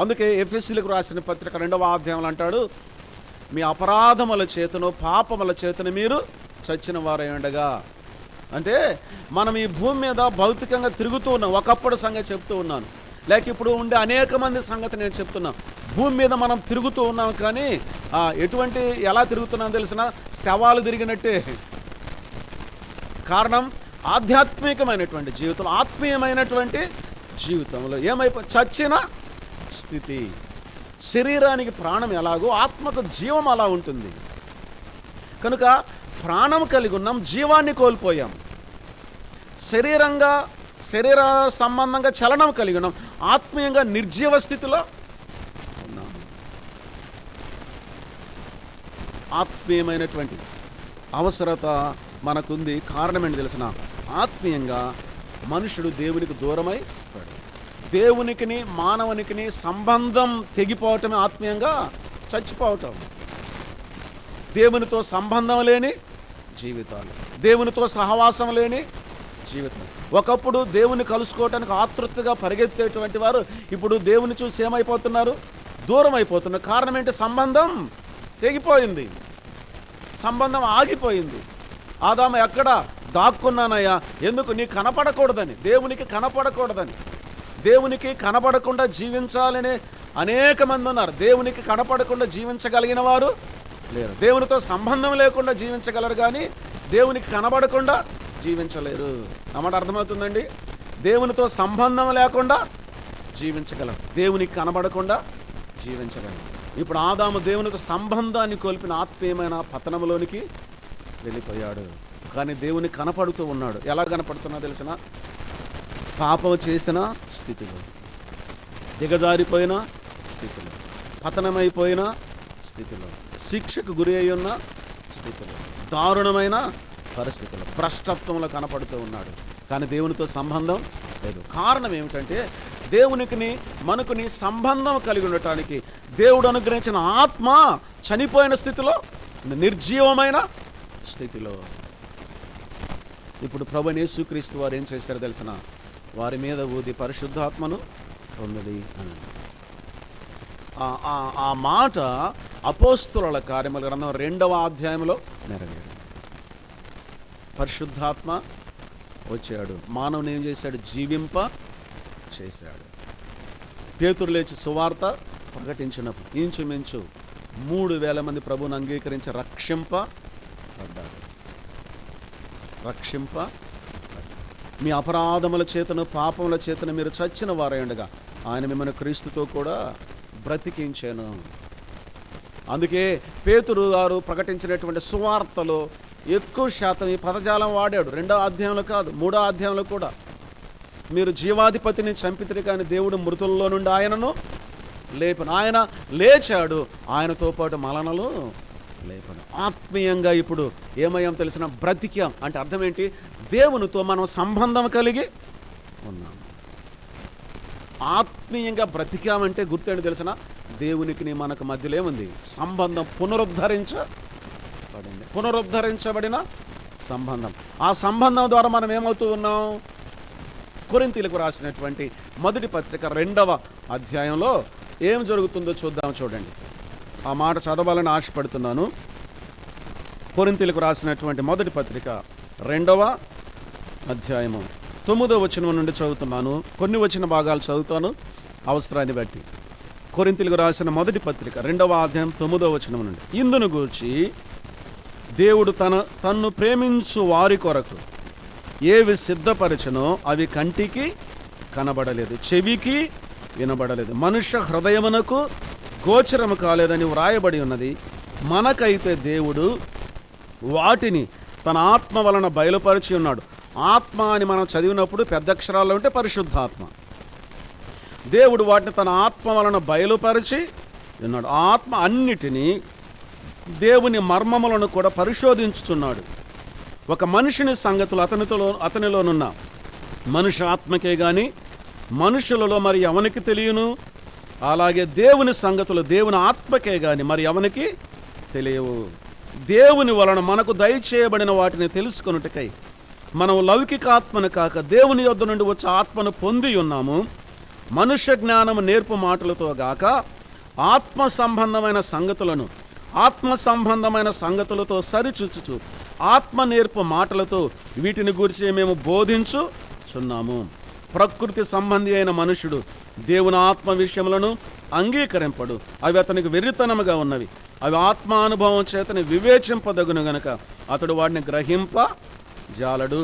అందుకే ఎఫెసీయులకు రాసిన పత్రిక 2వ అధ్యాయంలో అంటాడు, మీ అపరాధముల చేతను పాపముల చేతను మీరు చచ్చిన వారై ఉండగా. అంటే మనం ఈ భూమి మీద భౌతికంగా తిరుగుతూ ఉన్నాం. ఒకప్పుడు సంగతి చెప్తూ ఉన్నాను, లేక ఇప్పుడు ఉండే అనేక మంది సంగతి నేను చెప్తున్నాను. భూమి మీద మనం తిరుగుతూ ఉన్నాం, కానీ ఎలా తిరుగుతున్నాం తెలిసిన? శవాలు తిరిగినట్టే. కారణం ఆధ్యాత్మికమైనటువంటి జీవితంలో, ఆత్మీయమైనటువంటి జీవితంలో చచ్చిన స్థితి. శరీరానికి ప్రాణం ఎలాగో ఆత్మకు జీవం అలా ఉంటుంది. కనుక ప్రాణం కలిగి ఉన్నాం, జీవాన్ని కోల్పోయాం. శరీర సంబంధంగా చలనం కలిగి ఉన్నాం, ఆత్మీయంగా నిర్జీవ స్థితిలో ఉన్నాం. ఆత్మీయమైనటువంటి అవసరత మనకుంది. కారణం ఏంటి తెలిసిన? ఆత్మీయంగా మనుషుడు దేవునికి దూరమై దేవునికిని మానవునికిని సంబంధం తెగిపోవటమే ఆత్మీయంగా చచ్చిపోవటం. దేవునితో సంబంధం లేని జీవితాలు, దేవునితో సహవాసం లేని జీవితం. ఒకప్పుడు దేవుని కలుసుకోవటానికి ఆతృతగా పరిగెత్తేటువంటి వారు ఇప్పుడు దేవుని చూసి ఏమైపోతున్నారు? దూరం అయిపోతున్నారు. కారణం ఏంటి? సంబంధం తెగిపోయింది, సంబంధం ఆగిపోయింది. ఆదాము ఎక్కడ దాక్కున్నానయ్యా? ఎందుకు? నీ కనపడకూడదని, దేవునికి కనపడకూడదని. దేవునికి కనపడకుండా జీవించాలని అనేక మంది ఉన్నారు. దేవునికి కనపడకుండా జీవించగలిగిన వారు లేరు. దేవునితో సంబంధం లేకుండా జీవించగలరు, కానీ దేవునికి కనబడకుండా జీవించలేరు. అన్నమాట అర్థమవుతుందండి? దేవునితో సంబంధం లేకుండా జీవించగలరు, దేవునికి కనబడకుండా జీవించగలరు. ఇప్పుడు ఆదాము దేవునితో సంబంధాన్ని కోల్పిన ఆత్మీయమైన పతనంలోనికి వెళ్ళిపోయాడు. కానీ దేవునికి కనపడుతూ ఉన్నాడు. ఎలా కనపడుతున్నా తెలిసిన? పాపం చేసిన స్థితిలో, దిగజారిపోయిన స్థితిలో, పతనమైపోయిన స్థితిలో, శిక్షకు గురి అయి ఉన్న స్థితిలో, దారుణమైన పరిస్థితుల్లో, భ్రష్టత్వంలో కనపడుతూ ఉన్నాడు. కానీ దేవునితో సంబంధం లేదు. కారణం ఏమిటంటే దేవునికిని మనకుని సంబంధం కలిగి ఉండటానికి దేవుడు అనుగ్రహించిన ఆత్మ చనిపోయిన స్థితిలో, నిర్జీవమైన స్థితిలో. ఇప్పుడు ప్రభువైన యేసుక్రీస్తు వారు ఏం చేశారో తెలిసిన? వారి మీద ఊది పరిశుద్ధాత్మను పొందుడి అని. ఆ మాట అపోస్తలుల కార్యముల గ్రంథం 2వ అధ్యాయంలో నెరవేరింది. పరిశుద్ధాత్మ వచ్చాడు, మానవుని ఏం చేశాడు? జీవింప చేశాడు. పేతురు లేచి సువార్త ప్రకటించినప్పుడు ఇంచుమించు 3,000 మంది ప్రభువును అంగీకరించి రక్షింపబడ్డారు. మీ అపరాధముల చేతను పాపముల చేతను మీరు చచ్చిన వారై ఉండగా ఆయన మిమ్మల్ని క్రీస్తుతో కూడా బ్రతికించాను. అందుకే పేతురు గారు ప్రకటించినటువంటి సువార్తలో ఎక్కువ శాతం ఈ పదజాలం వాడాడు. 2వ అధ్యాయంలో కాదు, 3వ అధ్యాయంలో కూడా. మీరు జీవాధిపతిని చంపితిరి, కానీ దేవుడు మృతుల్లో నుండి ఆయనను లేపను. ఆయన లేచాడు, ఆయనతో పాటు మలనలు లేపను. ఆత్మీయంగా ఇప్పుడు ఏమయ్యాం తెలిసిన? బ్రతికాం. అంటే అర్థం ఏంటి? దేవునితో మనం సంబంధం కలిగి ఉన్నాం. ఆత్మీయంగా బ్రతికామంటే గుర్తేంటి తెలిసిన? దేవునికి మనకు మధ్యలో ఏముంది? సంబంధం పునరుద్ధరించబడిన సంబంధం. ఆ సంబంధం ద్వారా మనం ఏమవుతూ ఉన్నాం? కొరింథీయులకు రాసినటువంటి మొదటి పత్రిక 2వ అధ్యాయంలో ఏం జరుగుతుందో చూడండి. ఆ మాట చదవాలని ఆశపడుతున్నాను. కొరింథీయులకు రాసినటువంటి మొదటి పత్రిక 2వ అధ్యాయము 9వ వచనం నుండి చదువుతున్నాను. కొన్ని వచ్చిన భాగాలు చదువుతాను అవసరాన్ని బట్టి. కొరింథీయులకు రాసిన మొదటి పత్రిక 2వ అధ్యాయం 9వ వచనం నుండి. ఇందును గూర్చి దేవుడు తన్ను ప్రేమించు వారి కొరకు ఏవి సిద్ధపరచనో అవి కంటికి కనబడలేదు, చెవికి వినబడలేదు, మనుష్య హృదయమునకు గోచరము కాలేదని వ్రాయబడి ఉన్నది. మనకైతే దేవుడు వాటిని తన ఆత్మ వలన బయలుపరిచి ఉన్నాడు. ఆత్మ అని మనం చదివినప్పుడు పెద్ద అక్షరాల్లో ఉంటే పరిశుద్ధాత్మ. దేవుడు వాటిని తన ఆత్మ వలన బయలుపరిచి ఉన్నాడు. ఆత్మ అన్నిటినీ దేవుని మర్మములను కూడా పరిశోధించుచున్నాడు. ఒక మనిషిని సంగతులు అతనిలోనున్న మనిషి ఆత్మకే గాని మనుషులలో మరి ఎవనికి తెలియను. అలాగే దేవుని సంగతులు దేవుని ఆత్మకే గాని మరి ఎవనికి తెలియవు. దేవుని వలన మనకు దయచేయబడిన వాటిని తెలుసుకొనుటకై మనం లౌకికాత్మను కాక దేవుని యొద్ద నుండి వచ్చే ఆత్మను పొంది ఉన్నాము. మనుష్య జ్ఞానము నేర్పు మాటలతో గాక ఆత్మ సంబంధమైన సంగతులతో సరిచూచుచు ఆత్మ నేర్పు మాటలతో వీటిని గురించి మేము బోధించుచున్నాము. ప్రకృతి సంబంధి అయిన మనుషుడు దేవుని ఆత్మ విషయములను అంగీకరింపడు. అవి అతనికి వెర్రితనముగా ఉన్నవి. అవి ఆత్మానుభవం చేతని వివేచింపదగును గనక అతడు వాడిని గ్రహింపజాలడు.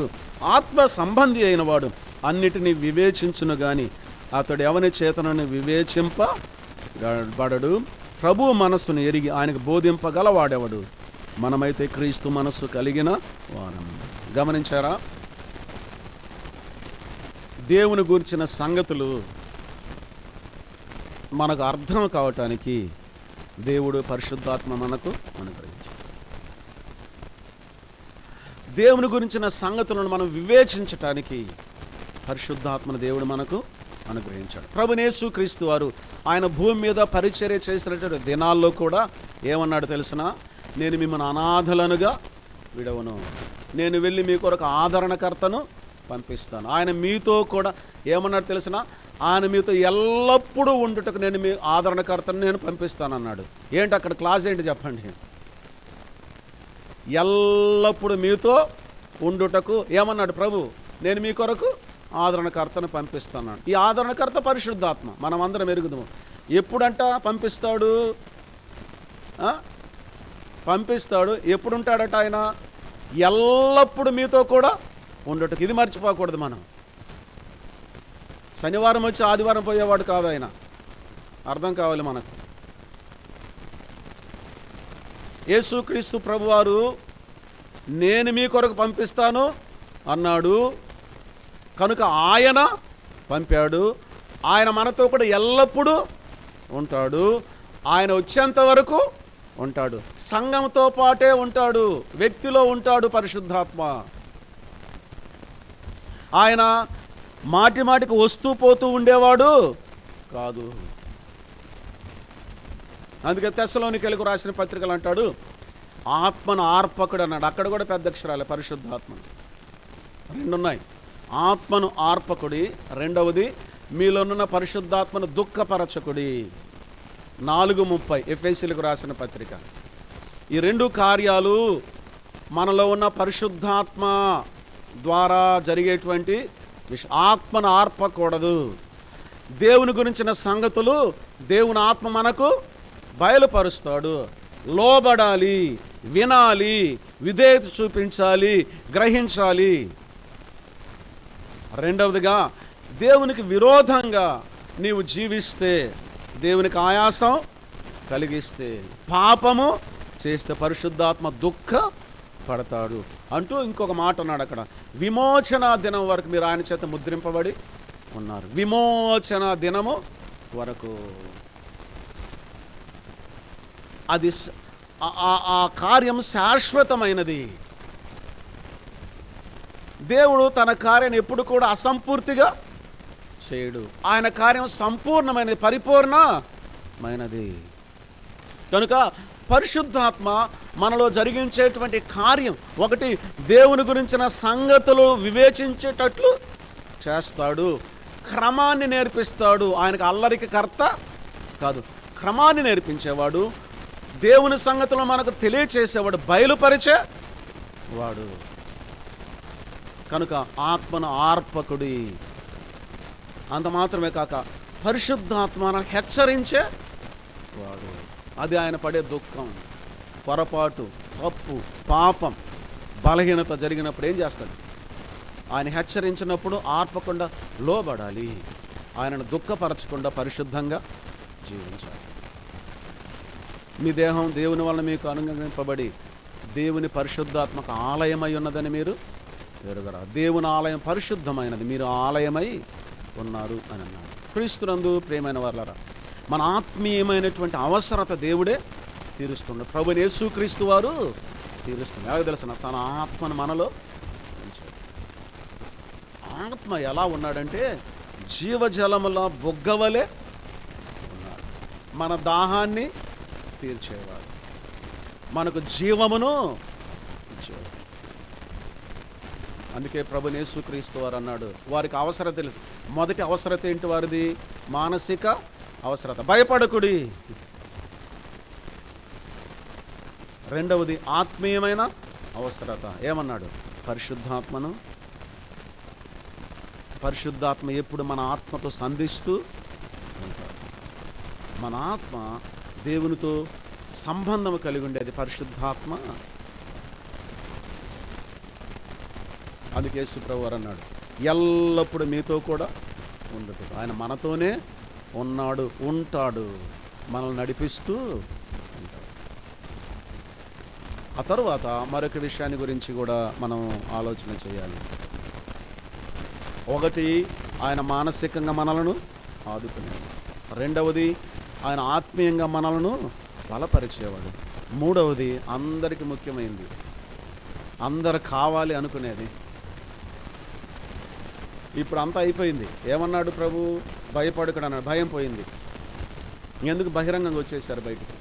ఆత్మ సంబంధి అయిన వాడు అన్నిటినీ వివేచించును గాని అతడు ఎవని చేతనని వివేచింపబడడు. ప్రభు మనస్సును ఎరిగి ఆయనకు బోధింపగలవాడెవడు? మనమైతే క్రీస్తు మనస్సు కలిగిన వారం. గమనించారా? దేవుని గురించిన సంగతులు మనకు అర్థం కావటానికి దేవుడు పరిశుద్ధాత్మ మనకు అనుగ్రహించాడు. దేవుని గురించిన సంగతులను మనం వివేచించటానికి పరిశుద్ధాత్మను దేవుడు మనకు అనుగ్రహించాడు. ప్రభువైన యేసు క్రీస్తు వారు ఆయన భూమి మీద పరిచర్య చేసినటువంటి దినాల్లో కూడా ఏమన్నాడు తెలుసునా? నేను మిమ్మల్ని అనాథలనుగా విడవను, నేను వెళ్ళి మీ కొరకు ఆదరణకర్తను పంపిస్తాను. ఆయన మీతో కూడా ఏమన్నాడు తెలుసునా? ఆయన మీతో ఎల్లప్పుడూ ఉండుటకు నేను మీ ఆదరణకర్తను నేను పంపిస్తాను అన్నాడు. ఏంటి అక్కడ క్లాస్ ఏంటి చెప్పండి? ఎల్లప్పుడూ మీతో ఉండుటకు ఏమన్నాడు ప్రభు? నేను మీ కొరకు ఆదరణకర్తను పంపిస్తున్నాడు. ఈ ఆదరణకర్త పరిశుద్ధాత్మ. మనం అందరం ఎరుగుదాము. ఎప్పుడంట పంపిస్తాడు? పంపిస్తాడు. ఎప్పుడుంటాడట ఆయన? ఎల్లప్పుడూ మీతో కూడా ఉండటకు. ఇది మర్చిపోకూడదు మనం. శనివారం వచ్చి ఆదివారం పోయేవాడు కాదు ఆయన. అర్థం కావాలి మనకు. యేసుక్రీస్తు ప్రభువారు నేను మీ కొరకు పంపిస్తాను అన్నాడు కనుక ఆయన పంపాడు. ఆయన మనతో కూడా ఎల్లప్పుడూ ఉంటాడు. ఆయన వచ్చేంత వరకు ఉంటాడు. సంఘంతో పాటే ఉంటాడు. వ్యక్తిలో ఉంటాడు పరిశుద్ధాత్మ. ఆయన మాటి మాటికి వస్తూ పోతూ ఉండేవాడు కాదు. అందుకే తెస్సలోనికైలకు రాసిన పత్రికలు అంటాడు ఆత్మను ఆర్పకుడు అన్నాడు. అక్కడ కూడా పెద్ద అక్షరాలే పరిశుద్ధాత్మ. రెండు ఉన్నాయి. ఆత్మను ఆర్పకుడి, రెండవది మీలోనున్న పరిశుద్ధాత్మను దుఃఖపరచకుడి. 4:30 ఎఫెసీయులకు రాసిన పత్రిక. ఈ రెండు కార్యాలు మనలో ఉన్న పరిశుద్ధాత్మ ద్వారా జరిగేటువంటి విషయం. ఆత్మను ఆర్పకూడదు. దేవుని గురించిన సంగతులు దేవుని ఆత్మ మనకు బయలుపరుస్తాడు. లోబడాలి, వినాలి, విధేయత చూపించాలి, గ్రహించాలి. రెండవదిగా దేవునికి విరోధంగా నీవు జీవిస్తే, దేవునికి ఆయాసం కలిగిస్తే, పాపము చేస్తే పరిశుద్ధాత్మ దుఃఖ పడతాడు అంటూ ఇంకొక మాట అన్నాడు అక్కడ. విమోచన దినం వరకు మీరు ఆయన చేత ముద్రింపబడి ఉన్నారు. విమోచన దినము వరకు అది ఆ కార్యం శాశ్వతమైనది. దేవుడు తన కార్యాన్ని ఎప్పుడు కూడా అసంపూర్తిగా చేయడు. ఆయన కార్యం సంపూర్ణమైనది, పరిపూర్ణమైనది. కనుక పరిశుద్ధాత్మ మనలో జరిగించేటువంటి కార్యం ఒకటి, దేవుని గురించిన సంగతులు వివేచించేటట్లు చేస్తాడు. క్రమాన్ని నేర్పిస్తాడు. ఆయనకు అల్లరికి కర్త కాదు, క్రమాన్ని నేర్పించేవాడు. దేవుని సంగతులు మనకు తెలియచేసేవాడు, బయలుపరిచేవాడు. కనుక ఆత్మను ఆర్పకుడి. అంత మాత్రమే కాక పరిశుద్ధాత్మను హెచ్చరించేవాడు. అది ఆయన పడే దుఃఖం, పొరపాటు, తప్పు, పాపం, బలహీనత జరిగినప్పుడు ఏం చేస్తాడు? ఆయన హెచ్చరించినప్పుడు ఆర్పకుండా లోబడాలి. ఆయనను దుఃఖపరచకుండా పరిశుద్ధంగా జీవించాలి. మీ దేహం దేవుని వలన మీకు అనుగ్రహింపబడి దేవుని పరిశుద్ధాత్మక ఆలయమై ఉన్నదని మీరు ఎరుగరా. దేవుని ఆలయం పరిశుద్ధమైనది, మీరు ఆలయమై ఉన్నారు అని అన్నాడు. క్రీస్తునందు ప్రియమైన వారలారా, మన ఆత్మీయమైనటువంటి అవసరత దేవుడే తీరుస్తున్నాడు. ప్రభువైన యేసుక్రీస్తు వారు తీరుస్తున్నారు. ఎలాగో తెలుసిన తన ఆత్మను మనలో ఉంచాడు. ఆత్మ ఎలా ఉన్నాడంటే జీవజలముల బొగ్గవలే ఉన్నాడు. మన దాహాన్ని తీర్చేవాడు, మనకు జీవమును ఇచ్చేవాడు. అందుకే ప్రభువైన యేసుక్రీస్తు వారు అన్నాడు, వారికి అవసరత తెలుసు. మొదటి అవసరత ఏంటి వారిది? మానసిక అవసరత, భయపడకుడి. రెండవది ఆత్మీయమైన అవసరత, ఏమన్నాడు? పరిశుద్ధాత్మను. పరిశుద్ధాత్మ ఎప్పుడు మన ఆత్మతో సంధిస్తూ ఉంటాడు. మన ఆత్మ దేవునితో సంబంధం కలిగి ఉండేది పరిశుద్ధాత్మ. అందుకే యేసు ప్రభువు వారు అన్నాడు, ఎల్లప్పుడూ మీతో కూడా ఉండదు. ఆయన మనతోనే ఉన్నాడు, ఉంటాడు, మనల్ని నడిపిస్తూ ఉంటాడు. ఆ తరువాత మరొక విషయాన్ని గురించి కూడా మనం ఆలోచన చేయాలి. ఒకటి, ఆయన మానసికంగా మనలను ఆదుకునేవాడు. రెండవది, ఆయన ఆత్మీయంగా మనలను బలపరిచేవాడు. మూడవది, అందరికీ ముఖ్యమైనది, అందరు కావాలి అనుకునేది. ఇప్పుడు అంతా అయిపోయింది. ఏమన్నాడు ప్రభు? భయపడకడు అన్నాడు. భయం పోయింది. ఎందుకు బహిరంగంగా వచ్చేసారు బయటికి?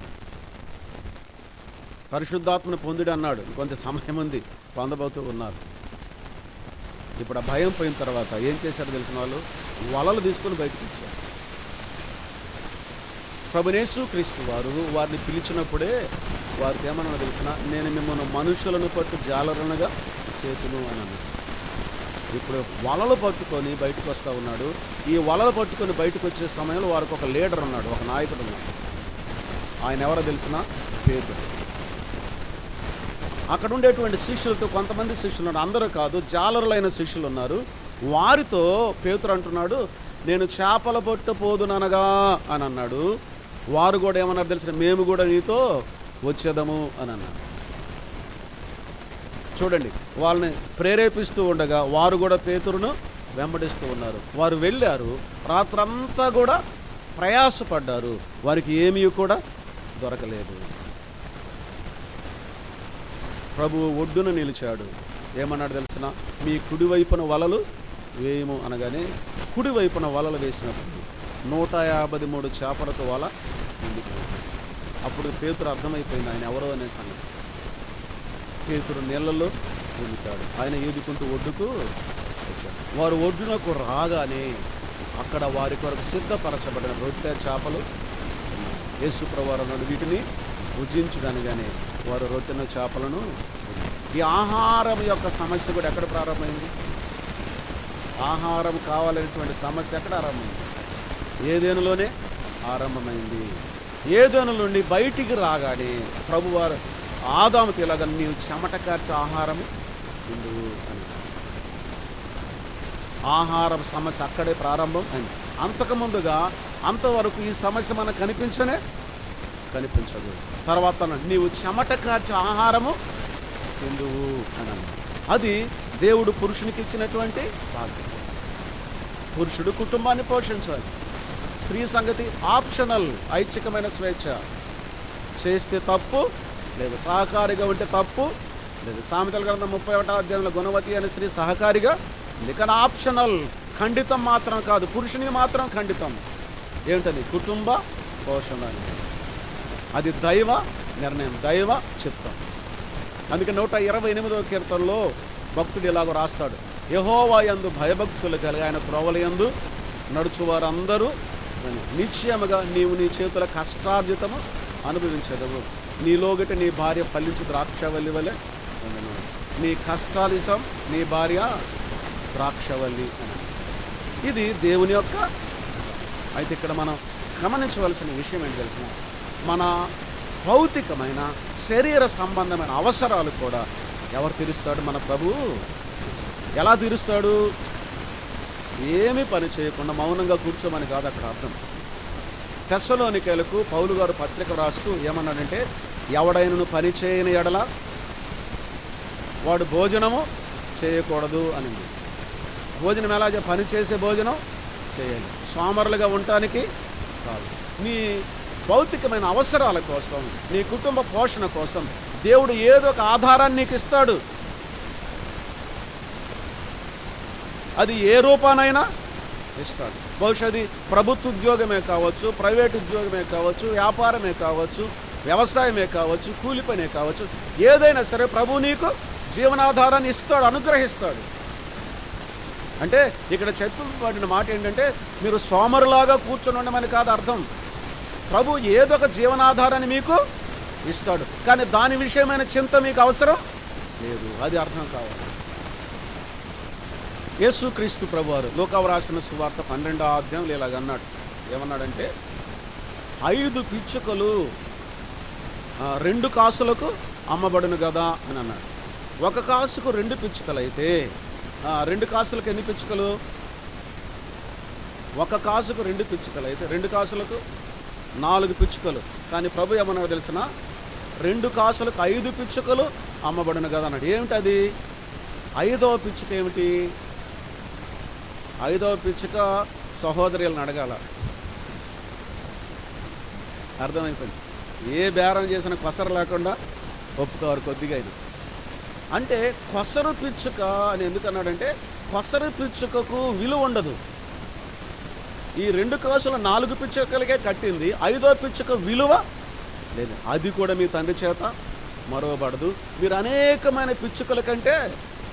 పరిశుద్ధాత్మను పొందుడు అన్నాడు. కొంత సమయం ఉంది, పొందబోతూ ఉన్నారు. ఇప్పుడు ఆ భయం పోయిన తర్వాత ఏం చేశారో తెలిసిన వాళ్ళు వలలు తీసుకుని బయటకు వచ్చారు. ప్రభువైన యేసుక్రీస్తు వారు వారిని పిలిచినప్పుడే వారికి ఏమన్నా తెలిసిన, నేను మిమ్మల్ని మనుషులను పట్టు జాలరులుగా చేతును అని అన్నాడు. ఇప్పుడు వలలు పట్టుకొని బయటకు వస్తూ ఉన్నాడు. ఈ వలలు పట్టుకొని బయటకు వచ్చే సమయంలో వారికి ఒక లీడర్ ఉన్నాడు, ఒక నాయకుడు ఉన్నాడు. ఆయన ఎవరో తెలిసిన? పేతురు. అక్కడ ఉండేటువంటి శిష్యులతో కొంతమంది శిష్యులు ఉన్నారు, అందరూ కాదు, జాలరులైన శిష్యులు ఉన్నారు. వారితో పేతురు అంటున్నాడు, నేను చేపల పట్టు పోదుననగా అని అన్నాడు. వారు కూడా ఏమన్నారు తెలిసిన? మేము కూడా నీతో వచ్చేదము అని అన్నారు. చూడండి, వాళ్ళని ప్రేరేపిస్తూ ఉండగా వారు కూడా పేతురును వెంబడిస్తూ ఉన్నారు. వారు వెళ్ళారు, రాత్రంతా కూడా ప్రయాసపడ్డారు, వారికి ఏమీ కూడా దొరకలేదు. ప్రభువు ఒడ్డున నిలిచాడు. ఏమన్నాడు తెలిసిన? మీ కుడివైపున వలలు వేయము అనగానే కుడివైపున వలలు వేసినప్పుడు 153 చేపలతో వల నిండిపోయింది. అప్పుడు పేతురు అర్థమైపోయింది ఆయన ఎవరో అనే సంగతి. పేతురు నీళ్ళలో దిగుతాడు. ఆయన ఈదుకుంటూ ఒడ్డుకు వచ్చాడు. వారు ఒడ్డునకు రాగానే అక్కడ వారి కొరకు సిద్ధపరచబడిన రొట్టె చేపలు యేసు ప్రభువు అన్నాడు, వీటిని భుజించడానిగానే వారు రొట్టెను చేపలను. ఈ ఆహారం యొక్క సమస్య కూడా ఎక్కడ ప్రారంభమైంది? ఆహారం కావాలనేటువంటి సమస్య ఎక్కడ ఆరంభమైంది? ఏదేనులోనే ఆరంభమైంది. ఏదేను నుండి బయటికి రాగానే ప్రభువారు ఆదాముకి ఇలాగ నీవు చెమట కార్చే ఆహారము తిందువు అని. ఆహారం సమస్య అక్కడే ప్రారంభం అయింది. అంతకుముందుగా అంతవరకు ఈ సమస్య మనకు కనిపించదు. తర్వాత నీవు చెమట కార్చే ఆహారము తిందువు అని అన్నాడు. అది దేవుడు పురుషునికి ఇచ్చినటువంటి బాధ్యత. పురుషుడు కుటుంబాన్ని పోషించాలి. స్త్రీ సంగతి ఆప్షనల్, ఐచ్ఛికమైన స్వేచ్ఛ. చేస్తే తప్పు లేదు, సహకారిగా ఉంటే తప్పు లేదు. సామెతల గ్రంథం 31వ అధ్యాయంలో గుణవతి అనే స్త్రీ సహకారిగా ఇక్కడ ఆప్షనల్, ఖండితం మాత్రం కాదు, పురుషునికి మాత్రం ఖండితం. ఏమిటది? కుటుంబ పోషణ. అది దైవ నిర్ణయం, దైవ చిత్తం. అందుకే 128వ కీర్తనలో భక్తుడు ఇలాగ రాస్తాడు, యెహోవా యందు భయభక్తులు కలిగి ఆయన త్రోవల యందు నడుచువారందరూ నిశ్చయముగా నీవు నీ చేతుల కష్టార్జితము అనుభవించదవు. నీలోగట నీ భార్య ఫలించు ద్రాక్షవల్లి వలె నీ కష్టార్జితం నీ భార్య ద్రాక్షవల్లి అని. ఇది దేవుని యొక్క. అయితే ఇక్కడ మనం గమనించవలసిన విషయం ఏంటి తెలిసిన? మన భౌతికమైన శరీర సంబంధమైన అవసరాలు కూడా ఎవరు తీరుస్తాడు? మన ప్రభువు. ఎలా తీరుస్తాడు? ఏమీ పని చేయకుండా మౌనంగా కూర్చోమని కాదు అక్కడ అర్థం. తెస్సలోనికైలకు పౌలు గారు పత్రిక రాస్తూ ఏమన్నాడంటే, ఎవడైనను పని చేయని ఎడల వాడు భోజనము చేయకూడదు అని. భోజనం ఎలా పని చేసే భోజనం చేయాలి, సోమరులుగా ఉండటానికి కాదు. నీ భౌతికమైన అవసరాల కోసం, నీ కుటుంబ పోషణ కోసం దేవుడు ఏదో ఒక ఆధారాన్ని నీకు ఇస్తాడు. అది ఏ రూపానైనా ఇస్తాడు. బహుశా అది ప్రభుత్వ ఉద్యోగమే కావచ్చు, ప్రైవేట్ ఉద్యోగమే కావచ్చు, వ్యాపారమే కావచ్చు, వ్యవసాయమే కావచ్చు, కూలి పనే కావచ్చు, ఏదైనా సరే ప్రభు నీకు జీవనాధారాన్ని ఇస్తాడు, అనుగ్రహిస్తాడు. అంటే ఇక్కడ చెప్పబడిన మాట ఏంటంటే, మీరు సోమరులాగా కూర్చొని ఉండమని కాదు అర్థం. ప్రభు ఏదో ఒక జీవనాధారాన్ని మీకు ఇస్తాడు, కానీ దాని విషయమైన చింత మీకు అవసరం లేదు. అది అర్థం కావాలి. యేసుక్రీస్తు ప్రభువారు లోకాసు రాసిన సువార్త 12వ అధ్యాయం ఇలాగ అన్నాడు. ఏమన్నాడంటే, 5 పిచ్చుకలు 2 కాసులకు అమ్మబడును కదా అని అన్నాడు. 1 కాసుకు 2 పిచ్చుకలు అయితే 2 కాసులకు ఎన్ని పిచ్చుకలు? 1 కాసుకు 2 పిచ్చుకలు అయితే 2 కాసులకు 4 పిచ్చుకలు. కానీ ప్రభు ఏమన్నాడు తెలిసిన, 2 కాసులకు 5 పిచ్చుకలు అమ్మబడును కదా అన్నాడు. ఏమిటి అది? 5వ పిచ్చుక ఏమిటి? 5వ పిచ్చుక సహోదరులను అడగాల. అర్థమైపోయింది. ఏ బేరం చేసిన కొసరు లేకుండా ఒప్పుకోరు కొద్దిగా. ఇది అంటే కొసరు పిచ్చుక అని ఎందుకు అన్నాడంటే, కొసరు పిచ్చుకకు విలువ ఉండదు. ఈ 2 కాసుల 4 పిచ్చుకలకే కట్టింది, 5వ పిచ్చుక విలువ లేదు. అది కూడా మీ తండ్రి చేత మరవబడదు. మీరు అనేకమైన పిచ్చుకల కంటే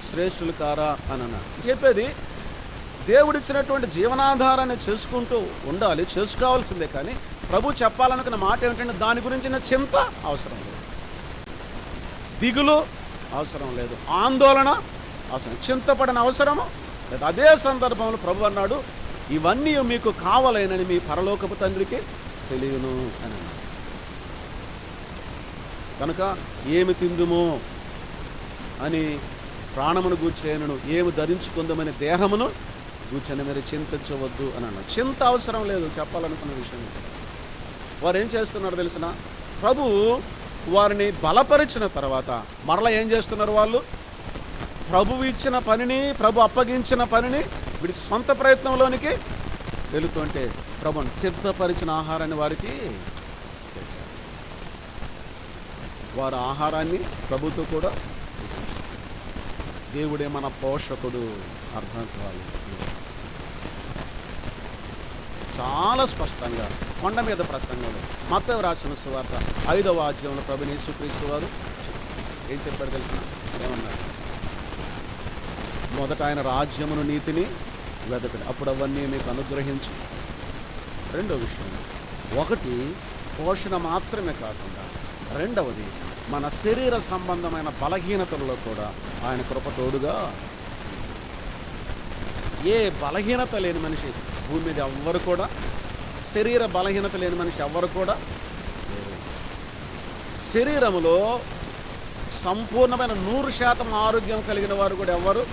శ్రేష్ఠులు కారా అని అన్నాడు. చెప్పేది దేవుడిచ్చినటువంటి జీవనాధారాన్ని చేసుకుంటూ ఉండాలి, చేసుకోవాల్సిందే. కానీ ప్రభు చెప్పాలనుకున్న మాట ఏమిటంటే, దాని గురించిన చింత అవసరం లేదు, దిగులు అవసరం లేదు, ఆందోళన అవసరం, చింతపడిన అవసరము లేదు. అదే సందర్భంలో ప్రభు అన్నాడు, ఇవన్నీ మీకు కావాలనని మీ పరలోకపు తండ్రికి తెలియను అని అన్నాడు. కనుక ఏమి తిందుమో అని ప్రాణమును గూర్చేయను, ఏమి ధరించుకుందామని దేహమును గూర్చని మీరు చింతించవద్దు అని అన్నాడు. చింత అవసరం లేదు చెప్పాలనుకున్న విషయం. వారు ఏం చేస్తున్నారు తెలిసిన, ప్రభు వారిని బలపరిచిన తర్వాత మరలా ఏం చేస్తున్నారు? వాళ్ళు ప్రభువు ఇచ్చిన పనిని, ప్రభు అప్పగించిన పనిని వీడి సొంత ప్రయత్నంలోనికి వెళుతుంటే ప్రభుని సిద్ధపరిచిన ఆహారాన్ని వారికి వారు ఆహారాన్ని ప్రభుతో కూడా, దేవుడే మన పోషకుడు అర్థం కావాలి. చాలా స్పష్టంగా కొండ మీద ప్రసంగంలో మత్తయి రాసిన సువార్త 5వ అధ్యాయంలో ప్రభువైన యేసుక్రీస్తు వారు ఏం చెప్పాడు తెలిసిన? ఏమన్నారు? మొదట ఆయన రాజ్యమును నీతిని వెదకడు, అప్పుడు అవన్నీ మీకు అనుగ్రహించు. రెండో విషయం, 1 పోషణ మాత్రమే కాకుండా, 2వది మన శరీర సంబంధమైన బలహీనతలలో కూడా ఆయన కృప తోడుగా. ఏ బలహీనత లేని మనిషి భూమి మీద ఎవ్వరు కూడా, శరీర బలహీనత లేని మనిషి ఎవ్వరు కూడా లేరు. శరీరములో సంపూర్ణమైన 100% ఆరోగ్యం కలిగిన వారు కూడా ఎవ్వరు.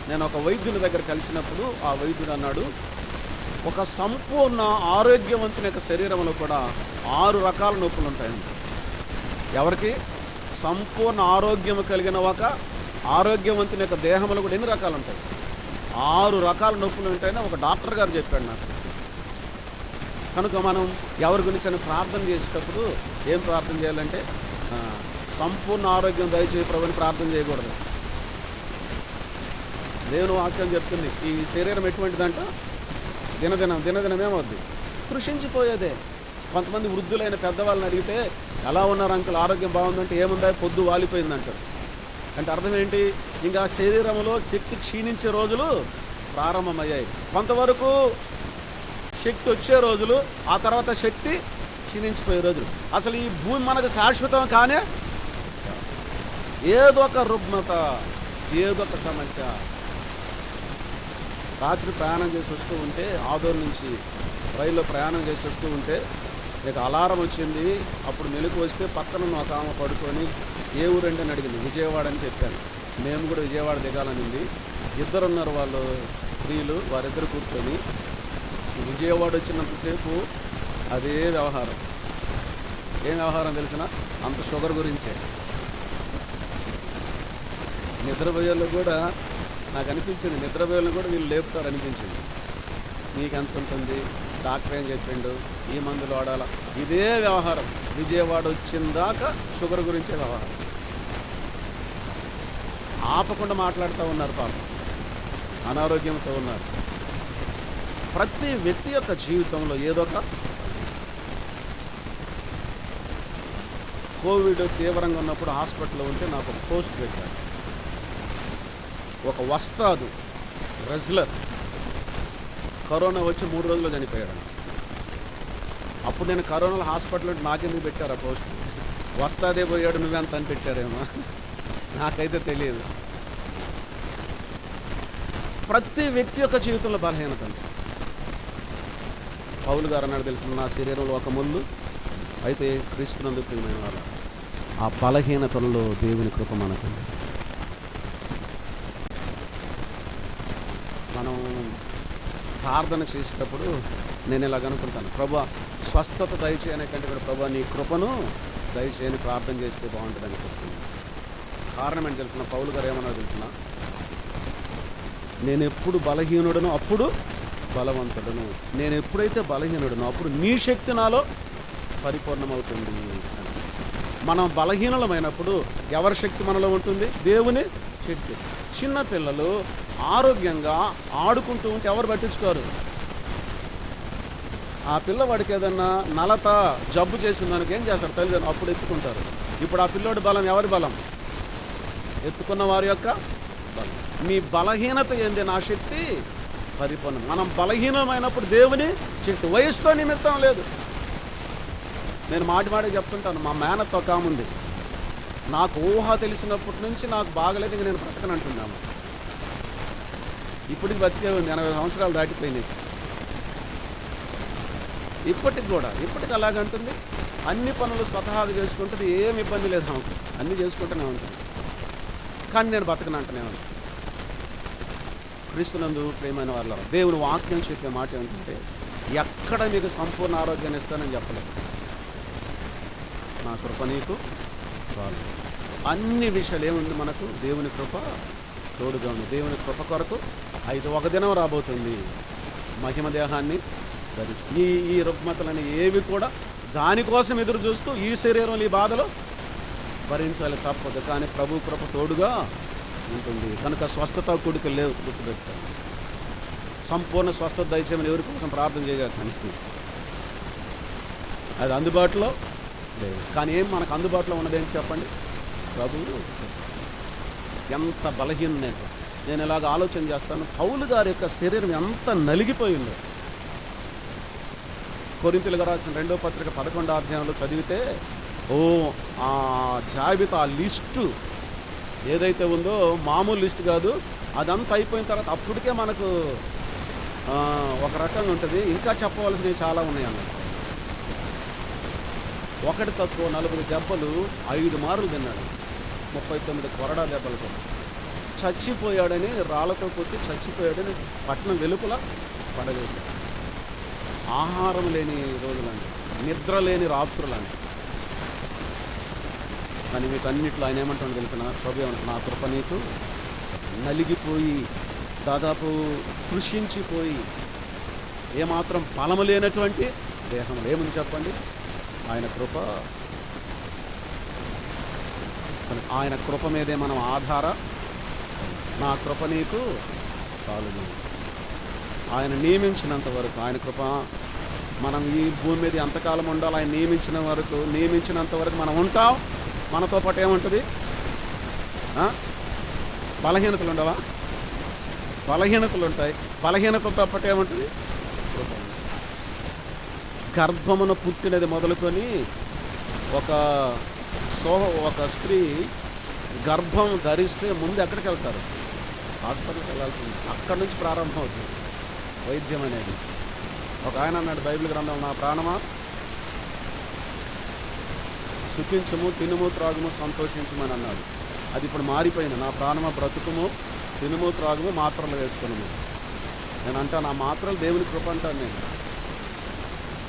నేను ఒక వైద్యుని దగ్గర కలిసినప్పుడు ఆ వైద్యుడు అన్నాడు, ఒక సంపూర్ణ ఆరోగ్యవంతుని యొక్క శరీరంలో కూడా 6 రకాల నొప్పులు ఉంటాయండి. ఎవరికి? సంపూర్ణ ఆరోగ్యం కలిగిన ఒక ఆరోగ్యవంతుని యొక్క దేహంలో కూడా ఎన్ని రకాలు ఉంటాయి? 6 రకాల నొప్పులు ఉంటాయని ఒక డాక్టర్ గారు చెప్పాడు నాకు. కనుక మనం ఎవరి గురించి ప్రార్థన చేసేటప్పుడు ఏం ప్రార్థన చేయాలంటే, సంపూర్ణ ఆరోగ్యం దయచేసి ప్రభుని ప్రార్థన చేయకూడదు. దేవుని వాక్యం చెప్తుంది, ఈ శరీరం ఎటువంటిదంట, దినదినం ఏమవుద్ది? కృషించిపోయేదే. కొంతమంది వృద్ధులైన పెద్దవాళ్ళని అడిగితే, ఎలా ఉన్నారు అంకుల్, ఆరోగ్యం బాగుందంటే, ఏముందా పొద్దు వాలిపోయిందంటారు. అంటే అర్థం ఏంటి? ఇంకా శరీరంలో శక్తి క్షీణించే రోజులు ప్రారంభమయ్యాయి. కొంతవరకు శక్తి వచ్చే రోజులు, ఆ తర్వాత శక్తి క్షీణించిపోయే రోజులు. అసలు ఈ భూమి మనకు శాశ్వతం కానే, ఏదో ఒక రుగ్మత, ఏదో ఒక సమస్య. రాత్రి ప్రయాణం చేసి వస్తూ ఉంటే, ఆదోర్ నుంచి రైల్లో ప్రయాణం చేసి వస్తూ ఉంటే, ఇక అలారం వచ్చింది. అప్పుడు మెలకు వస్తే పక్కన ఒక ఆమె పడుకొని, ఏ ఊరండి అని అడిగింది. విజయవాడ అని చెప్పాను. మేము కూడా విజయవాడ దిగాలనింది. 2 ఉన్నారు వాళ్ళు స్త్రీలు, వారిద్దరు కూర్చొని విజయవాడ వచ్చినంతసేపు అదే వ్యవహారం. ఏం వ్యవహారం తెలిసిన? అంత షుగర్ గురించే. నిద్రపోయేళ్ళు కూడా నాకు అనిపించింది, నిద్రపోయేళ్ళు కూడా వీళ్ళు లేపుతారు అనిపించింది. నీకు ఎంత ఉంటుంది, డాక్టర్ ఏం చెప్పిండు, ఈ మందులు వాడాలా, ఇదే వ్యవహారం. విజయవాడ వచ్చిన దాకా షుగర్ గురించే వ్యవహారం. ఆపకుండా మాట్లాడుతూ ఉన్నారు, పాపం అనారోగ్యంతో ఉన్నారు. ప్రతి వ్యక్తి యొక్క జీవితంలో ఏదో ఒక కోవిడ్ తీవ్రంగా ఉన్నప్పుడు హాస్పిటల్లో ఉంటే నాకు ఒక పోస్ట్ పెట్టారు. ఒక వస్తాదు రెజ్లర్ కరోనా వచ్చి 3 రోజుల్లో చనిపోయాడు. అప్పుడు నేను కరోనాలో హాస్పిటల్ ఉంటే నాకెందుకు పెట్టారు ఆ పోస్ట్? వస్తాదే పోయాడు నువ్వెంత అని పెట్టారేమో, నాకైతే తెలియదు. ప్రతి వ్యక్తి యొక్క జీవితంలో బలహీనత ఉంది. పౌలు గారు అన్నాడు తెలుసు, నా శరీరంలో ఒక ముళ్ళు అయితే క్రీస్తునందు ప్రియమైన వాళ్ళ. ఆ బలహీనతలలో దేవుని కృప మనకుంది. మనం ప్రార్థన చేసేటప్పుడు నేను ఇలాగ అనుకుంటాను, ప్రభా స్వస్థత దయచేయనే కంటే కూడా ప్రభా నీ కృపను దయచేయని ప్రార్థన చేస్తే బాగుంటుంది అనిపిస్తుంది. కారణం ఏంటి తెలిసిన? పౌలు గారు ఏమన్నా తెలిసిన, నేను ఎప్పుడు బలహీనుడను అప్పుడు బలవంతుడను, నేను ఎప్పుడైతే బలహీనుడను అప్పుడు నీ శక్తి నాలో పరిపూర్ణమవుతుంది. మనం బలహీనమైనప్పుడు ఎవరి శక్తి మనలో ఉంటుంది? దేవుని శక్తి. చిన్నపిల్లలు ఆరోగ్యంగా ఆడుకుంటూ ఉంటే ఎవరు పట్టించుకోరు. ఆ పిల్లవాడికి ఏదన్నా నలత జబ్బు చేసిన దానికి ఏం చేస్తారు తల్లిదండ్రులు? అప్పుడు ఎత్తుకుంటారు. ఇప్పుడు ఆ పిల్లోడి బలం ఎవరి బలం? ఎత్తుకున్న వారి యొక్క బలం. మీ బలహీనత ఏంది? నా శక్తి పరిపూర్ణం. మనం బలహీనమైనప్పుడు దేవుని శక్తి. వయసుతో నిమిత్తం లేదు. నేను మాటి చెప్తుంటాను, మా మేనత్త ఒక ఆమె ఉంది, నాకు ఊహ తెలిసినప్పటి నుంచి నాకు బాగలేదు, ఇంక నేను బ్రతకనంటున్నాను. ఇప్పటికి బతికే ఉంది, 80 సంవత్సరాలు దాటిపోయినాయి. ఇప్పటికి అలాగంటుంది. అన్ని పనులు స్వతహాగా చేసుకుంటుంది, ఏం ఇబ్బంది లేదు ఆమెకు, అన్నీ చేసుకుంటూనే ఉంటుంది. కానీ నేను బతకనంటూనే ఉంటాను. క్రీస్తునందు ప్రియమైన వాళ్ళ, దేవుని వాక్యం చెప్పే మాట ఏంటంటే, ఎక్కడ మీకు సంపూర్ణ ఆరోగ్యాన్ని ఇస్తానని చెప్పలేదు. నా కృప నీకు చాలు. అన్ని విషయాలు ఏముంది మనకు? దేవుని కృప తోడుగా ఉంది. దేవుని కృప కొరకు అయితే ఒక దినం రాబోతుంది, మహిమ దేహాన్ని ధరించి. ఈ రుగ్మతలని ఏవి కూడా దానికోసం ఎదురు చూస్తూ ఈ శరీరంలో ఈ బాధలు భరించాలి, తప్పదు. కానీ ప్రభు కృప తోడుగా ఉంటుంది కనుక స్వస్థత కూడికలు లేవు. గుర్తుపెట్టాను, సంపూర్ణ స్వస్థత దయచేయమని ఎవరి కోసం ప్రార్థన చేయగలను, అది అందుబాటులో లేదు. కానీ ఏం మనకు అందుబాటులో ఉన్నదేంటి చెప్పండి? ప్రభువు. ఎంత బలహీన నేను ఇలాగ ఆలోచన చేస్తాను. పౌలు గారి యొక్క శరీరం ఎంత నలిగిపోయిందో. కొరింథీయులకు రాసిన 2వ పత్రిక 11వ అధ్యాయంలో చదివితే ఆ జాబితా, ఆ లిస్టు ఏదైతే ఉందో మామూలు లిస్టు కాదు. అదంతా అయిపోయిన తర్వాత అప్పటికే మనకు ఒక రకంగా ఉంటుంది. ఇంకా చెప్పవలసినవి చాలా ఉన్నాయి అన్నమాట. ఒకటి తక్కువ 40 దెబ్బలు 5 మార్లు తిన్నాడు. 39 కొరడా దెబ్బలతో చచ్చిపోయాడని, రాళ్లతో కొట్టి చచ్చిపోయాడని పట్టణం వెలుపల పడవేశాడు. ఆహారం లేని రోజులండి, నిద్ర లేని రాత్రులండి. కానీ మీకు అన్నిట్లో ఆయన ఏమంటాడు తెలిసిన? ప్రభు నా కృప నీకు నలిగిపోయి దాదాపు కృషించిపోయి ఏమాత్రం బలము లేనటువంటి దేహంలో ఏముంది చెప్పండి? ఆయన కృప. ఆయన కృప మీదే మనం ఆధార. నా కృప నీకు చాలు. ఆయన నియమించినంత వరకు ఆయన కృప. మనం ఈ భూమి మీద ఎంతకాలం ఉండాలి? ఆయన నియమించినంత వరకు మనం ఉంటాం. మనతో పాటు ఏముంటుంది? బలహీనతలు ఉండవా? బలహీనతలు ఉంటాయి. బలహీనతలతో పాటు ఏముంటుంది? గర్భమున పుట్టినది మొదలుకొని ఒక స్త్రీ గర్భం ధరిస్తే ముందు ఎక్కడికి వెళ్తారు? హాస్పిటల్కి వెళ్ళాల్సింది. అక్కడి నుంచి ప్రారంభం అవుతుంది వైద్యం అనేది. ఒక ఆయన అన్నాడు బైబిల్ గ్రంథం, నా ప్రాణమా సుఖించము, తినుము, త్రాగుము, సంతోషించమని అన్నాడు. అది ఇప్పుడు మారిపోయింది. నా ప్రాణమా బ్రతుకుము, తినుము, త్రాగుము, మాత్రలు వేసుకున్నాము. నేను అంటాను ఆ మాత్రలు దేవుని కృప అంటాను నేను.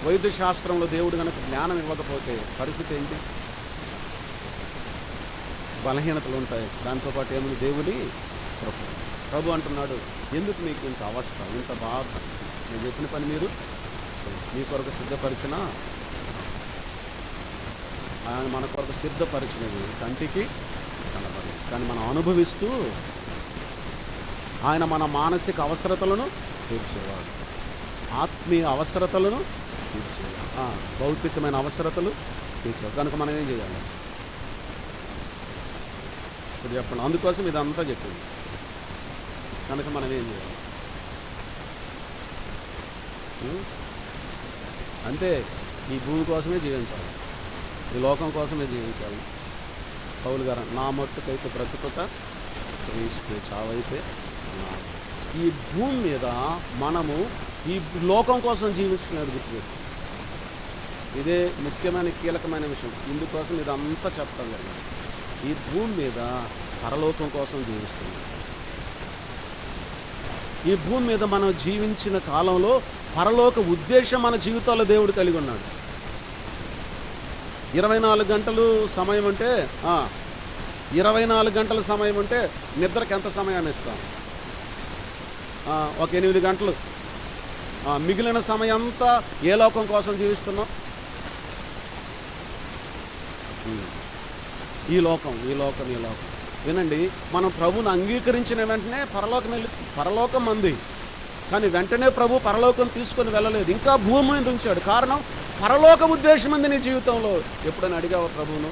వైద్య శాస్త్రంలో దేవుడు కనుక జ్ఞానం ఇవ్వకపోతే పరిస్థితి ఏంటి? బలహీనతలు ఉంటాయి. దాంతోపాటు ఏముంది? దేవుని కృప. ప్రభు అంటున్నాడు, ఎందుకు మీకు ఇంత అవస్థ, ఇంత బాధ? నేను చెప్పిన పని మీరు మీ కొరకు సిద్ధపరిచిన, ఆయన మన కొరకు సిద్ధపరిచినవి కంటికి కనబడదు, కానీ మనం అనుభవిస్తూ ఆయన మన మానసిక అవసరతలను తీర్చేవాడు, ఆత్మీయ అవసరతలను తీర్చేవాడు, భౌతికమైన అవసరతలు తీర్చేవాడు. కనుక మనం ఏం చేయాలి ఇప్పుడు చెప్పండి? అందుకోసం ఇదంతా చెప్పింది. కనుక మనం ఏం చేయాలి? అంతే, ఈ భూమి కోసమే జీవించాలి, ఈ లోకం కోసమే జీవించాలి. పౌలు గారు, నా మట్టుకైతే బ్రతుకుట క్రీస్తు, చావైతే నాది. ఈ భూమి మీద మనము ఈ లోకం కోసం జీవిస్తున్నది గుర్తుపెట్టు. ఇదే ముఖ్యమైన కీలకమైన విషయం. ఇందుకోసం ఇదంతా చెప్తాం కదా. ఈ భూమి మీద పరలోకం కోసం జీవిస్తుంది. ఈ భూమి మీద మనం జీవించిన కాలంలో పరలోక ఉద్దేశం మన జీవితాల్లో దేవుడు కలిగి ఉన్నాడు. 24 గంటలు సమయం అంటే 24 గంటల సమయం అంటే నిద్రకి ఎంత సమయాన్ని ఇస్తాం? ఒక 8 గంటలు. మిగిలిన సమయం అంతా ఏ లోకం కోసం జీవిస్తున్నాం? ఈ లోకం. వినండి, మనం ప్రభుని అంగీకరించిన వెంటనే పరలోకం అంది, కానీ వెంటనే ప్రభు పరలోకం తీసుకొని వెళ్ళలేదు, ఇంకా భూమి మీద ఉంచాడు. కారణం, పరలోక ఉద్దేశం ఉంది నీ జీవితంలో. ఎప్పుడైనా అడిగావా ప్రభువును,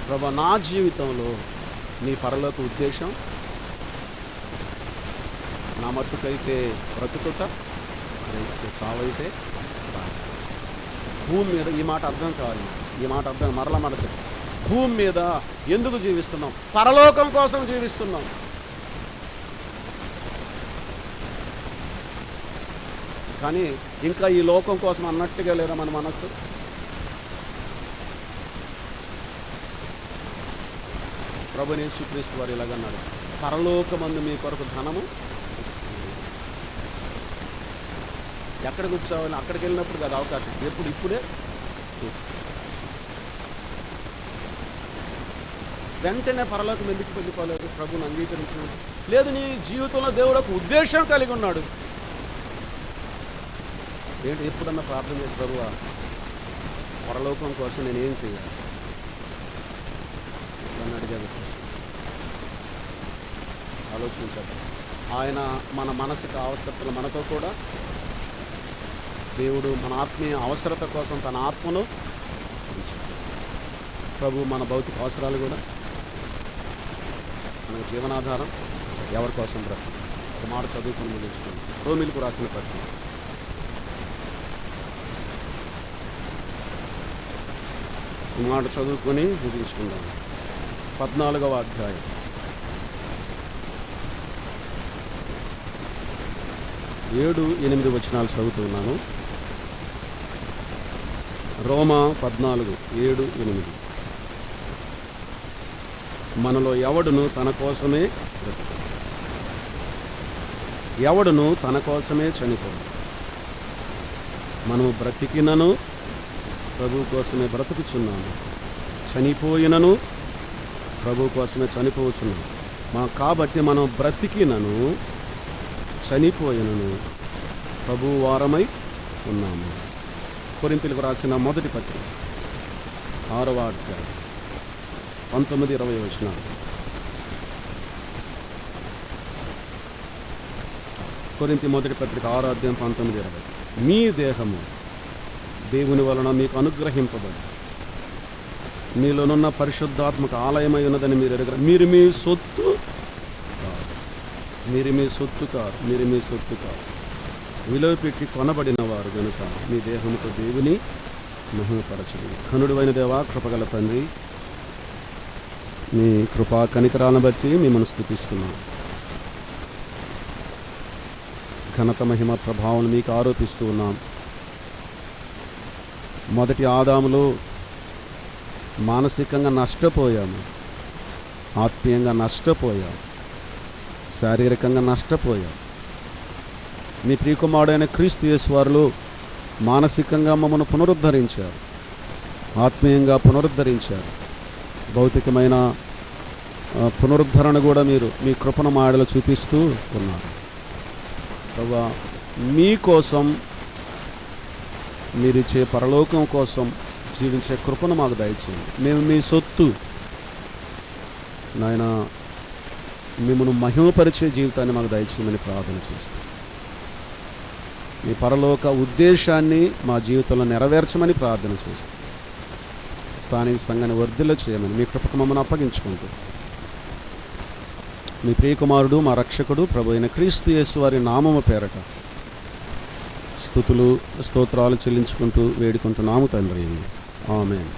ప్రభు నా జీవితంలో నీ పరలోక ఉద్దేశం? నా మట్టుకైతే బ్రతుకుట క్రీస్తు, చావైతే నాది. భూమి మీద ఈ మాట అర్థం కావాలి. ఈ మాట అర్థం మరలా చెప్పు. భూమి మీద ఎందుకు జీవిస్తున్నాం? పరలోకం కోసం జీవిస్తున్నాం. కానీ ఇంకా ఈ లోకం కోసం అన్నట్టుగా లేదా మన మనస్సు? ప్రభుని యేసుక్రీస్తు వారు ఇలాగన్నాడు, పరలోకమందు మీ కొరకు ధనము. ఎక్కడ కూర్చోవాలి? అక్కడికి వెళ్ళినప్పుడు కదా అవకాశం. ఎప్పుడు? ఇప్పుడే. వెంటనే పరలోకం ఎందుకు వెళ్ళిపోలేదు? ప్రభుని అంగీకరించిన లేదు. నీ జీవితంలో దేవుడు ఒక ఉద్దేశం కలిగి ఉన్నాడు. ఏంటి? ఎప్పుడన్నా ప్రార్థన చేసి, ప్రభువా పరలోకం కోసం నేను ఏం చేయాలి అని అడిగాను. ఆలోచించాడు. ఆయన మన మానసిక అవసరతలు మనతో కూడా దేవుడు మన ఆత్మీయ అవసరత కోసం తన ఆత్మను ప్రభు మన భౌతిక అవసరాలు కూడా మన జీవనాధారం ఎవరి కోసం బ్రతుకు. ఒక మాట చదువుకుని ముగించుకోండి. రోమిలకు రాసిన పత్రిక ఈ మాట చదువుకొని ముగించుకుందాం. 14వ అధ్యాయం 7-8 వచనాలు చదువుతున్నాను. రోమా 14:7-8. మనలో ఎవడును తన కోసమే బ్రతుకు, ఎవడును తన కోసమే చనిపోడు. మనము బ్రతికినను ప్రభు కోసమే బ్రతుకుచున్నాము, చనిపోయినను ప్రభు కోసమే చనిపోవచ్చున్నాము. కాబట్టి మనం బ్రతికినను చనిపోయినను ప్రభు వారమై ఉన్నాము. కొరింథీయులకు రాసిన మొదటి పత్రిక 6వ అధ్యాయం 19-20 వచనాలు. కొరింథీ మొదటి పత్రిక 6వ అధ్యాయం 19-20. మీ దేహము దేవుని వలన మీకు అనుగ్రహింపబడి మీలోనున్న పరిశుద్ధాత్మక ఆలయమై ఉన్నదని మీరు ఎరగరు. మీరు మీ సొత్తు కాదు, మీరు మీ సొత్తు కాదు, విలువ పెట్టి కొనబడిన వారు కనుక మీ దేహముతో దేవుని మహిమపరచండి. ఘనుడైన దేవా, కృపగల తండ్రి, మీ కృపా కనికరాలను బట్టి మిమ్మల్ని స్తుతిస్తున్నాం. ఘనత మహిమ ప్రభావం మీకు ఆరోపిస్తూ ఉన్నాం. మొదటి ఆదాములో మానసికంగా నష్టపోయాము, ఆత్మీయంగా నష్టపోయాం, శారీరకంగా నష్టపోయాం. మీ ప్రియకుమారుడైన క్రీస్తు యేసు వారిలో మానసికంగా మమ్మల్ని పునరుద్ధరించారు, ఆత్మీయంగా పునరుద్ధరించారు. భౌతికమైన పునరుద్ధరణ కూడా మీరు మీ కృపణ మాడలు చూపిస్తూ ఉన్నారు. ప్రభువా, మీకోసం, మీరిచ్చే పరలోకం కోసం జీవించే కృపను మాకు దయచేయండి. మేము మీ సొత్తు నాయన, మిమ్మల్ని మహిమపరిచే జీవితాన్ని మాకు దయచేయమని ప్రార్థన చేస్తాం. మీ పరలోక ఉద్దేశాన్ని మా జీవితంలో నెరవేర్చమని ప్రార్థన చేస్తాం. స్థానిక సంఘాన్ని వర్ధిల్ల చేయమని మీ కృపకు మమ్మల్ని అప్పగించుకుంటూ, మీ ప్రియకుమారుడు మా రక్షకుడు ప్రభు అయిన క్రీస్తు యేసు వారి నామము పేరట స్తుతులు స్తోత్రాలు చెల్లించుకుంటూ వేడుకుంటున్నాము తండ్రి. ఆమేన్.